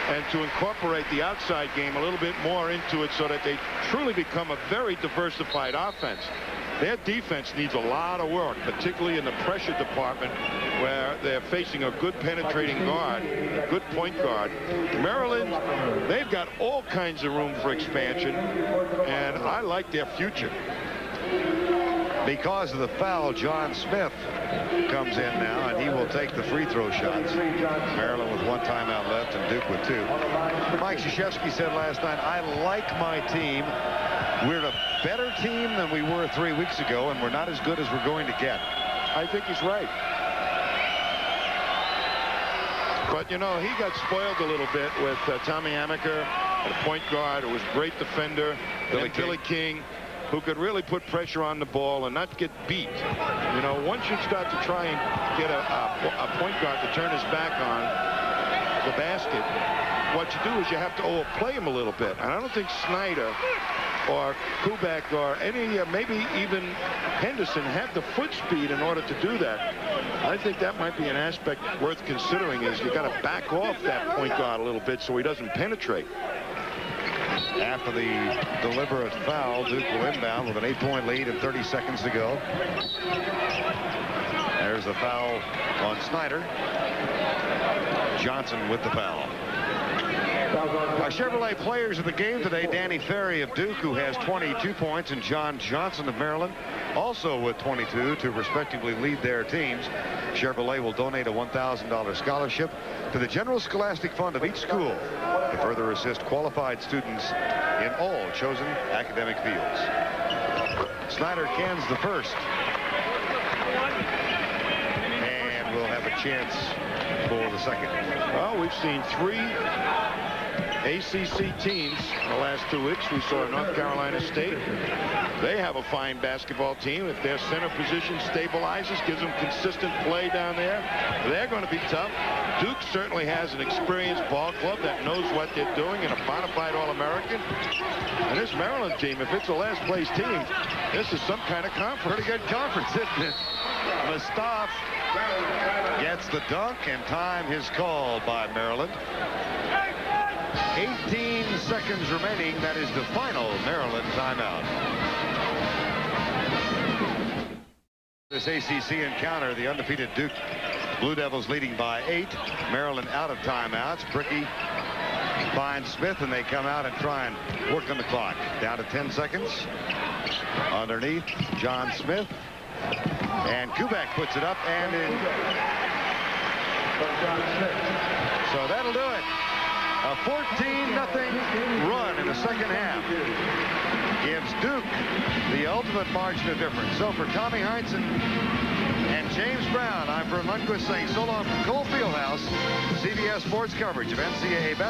and to incorporate the outside game a little bit more into it so that they truly become a very diversified offense. Their defense needs a lot of work, particularly in the pressure department, where they're facing a good penetrating guard, a good point guard. Maryland, they've got all kinds of room for expansion, and I like their future. Because of the foul, John Smith comes in now, and he will take the free throw shots. Maryland with 1 timeout left and Duke with 2. Mike Krzyzewski said last night, I like my team. We're a better team than we were 3 weeks ago, and we're not as good as we're going to get. I think he's right. But, you know, he got spoiled a little bit with Tommy Amaker, a point guard who was a great defender, Billy King, who could really put pressure on the ball and not get beat. You know, once you start to try and get a point guard to turn his back on the basket, what you do is you have to overplay him a little bit. And I don't think Snyder or Kubek or any, maybe even Henderson have the foot speed in order to do that. I think that might be an aspect worth considering, is you got to back off that point guard a little bit so he doesn't penetrate. After the deliberate foul, Duke will inbound with an 8-point lead and 30 seconds to go. There's the foul on Snyder. Johnson with the foul. Our Chevrolet players of the game today, Danny Ferry of Duke, who has 22 points, and John Johnson of Maryland, also with 22, to respectively lead their teams. Chevrolet will donate a $1,000 scholarship to the General Scholastic Fund of each school to further assist qualified students in all chosen academic fields. Snyder cans the first. And we'll have a chance for the second. Well, we've seen 3 ACC teams in the last 2 weeks. We saw North Carolina State. They have a fine basketball team. If their center position stabilizes, gives them consistent play down there, they're going to be tough. Duke certainly has an experienced ball club that knows what they're doing, and a bona fide All-American. And this Maryland team, if it's a last place team, this is some kind of conference. Pretty good conference, isn't it? Mustaf gets the dunk, and time is called by Maryland. 18 seconds remaining. That is the final Maryland timeout. This ACC encounter, the undefeated Duke Blue Devils leading by 8. Maryland out of timeouts. Bricky finds Smith, and they come out and try and work on the clock. Down to 10 seconds. Underneath, John Smith. And Kubek puts it up and in. So that'll do it. A 14-0 run in the second half gives Duke the ultimate margin of difference. So for Tommy Heinsohn and James Brown, I'm Vern Lundquist saying so long from Cole Fieldhouse, CBS Sports coverage of NCAA basketball.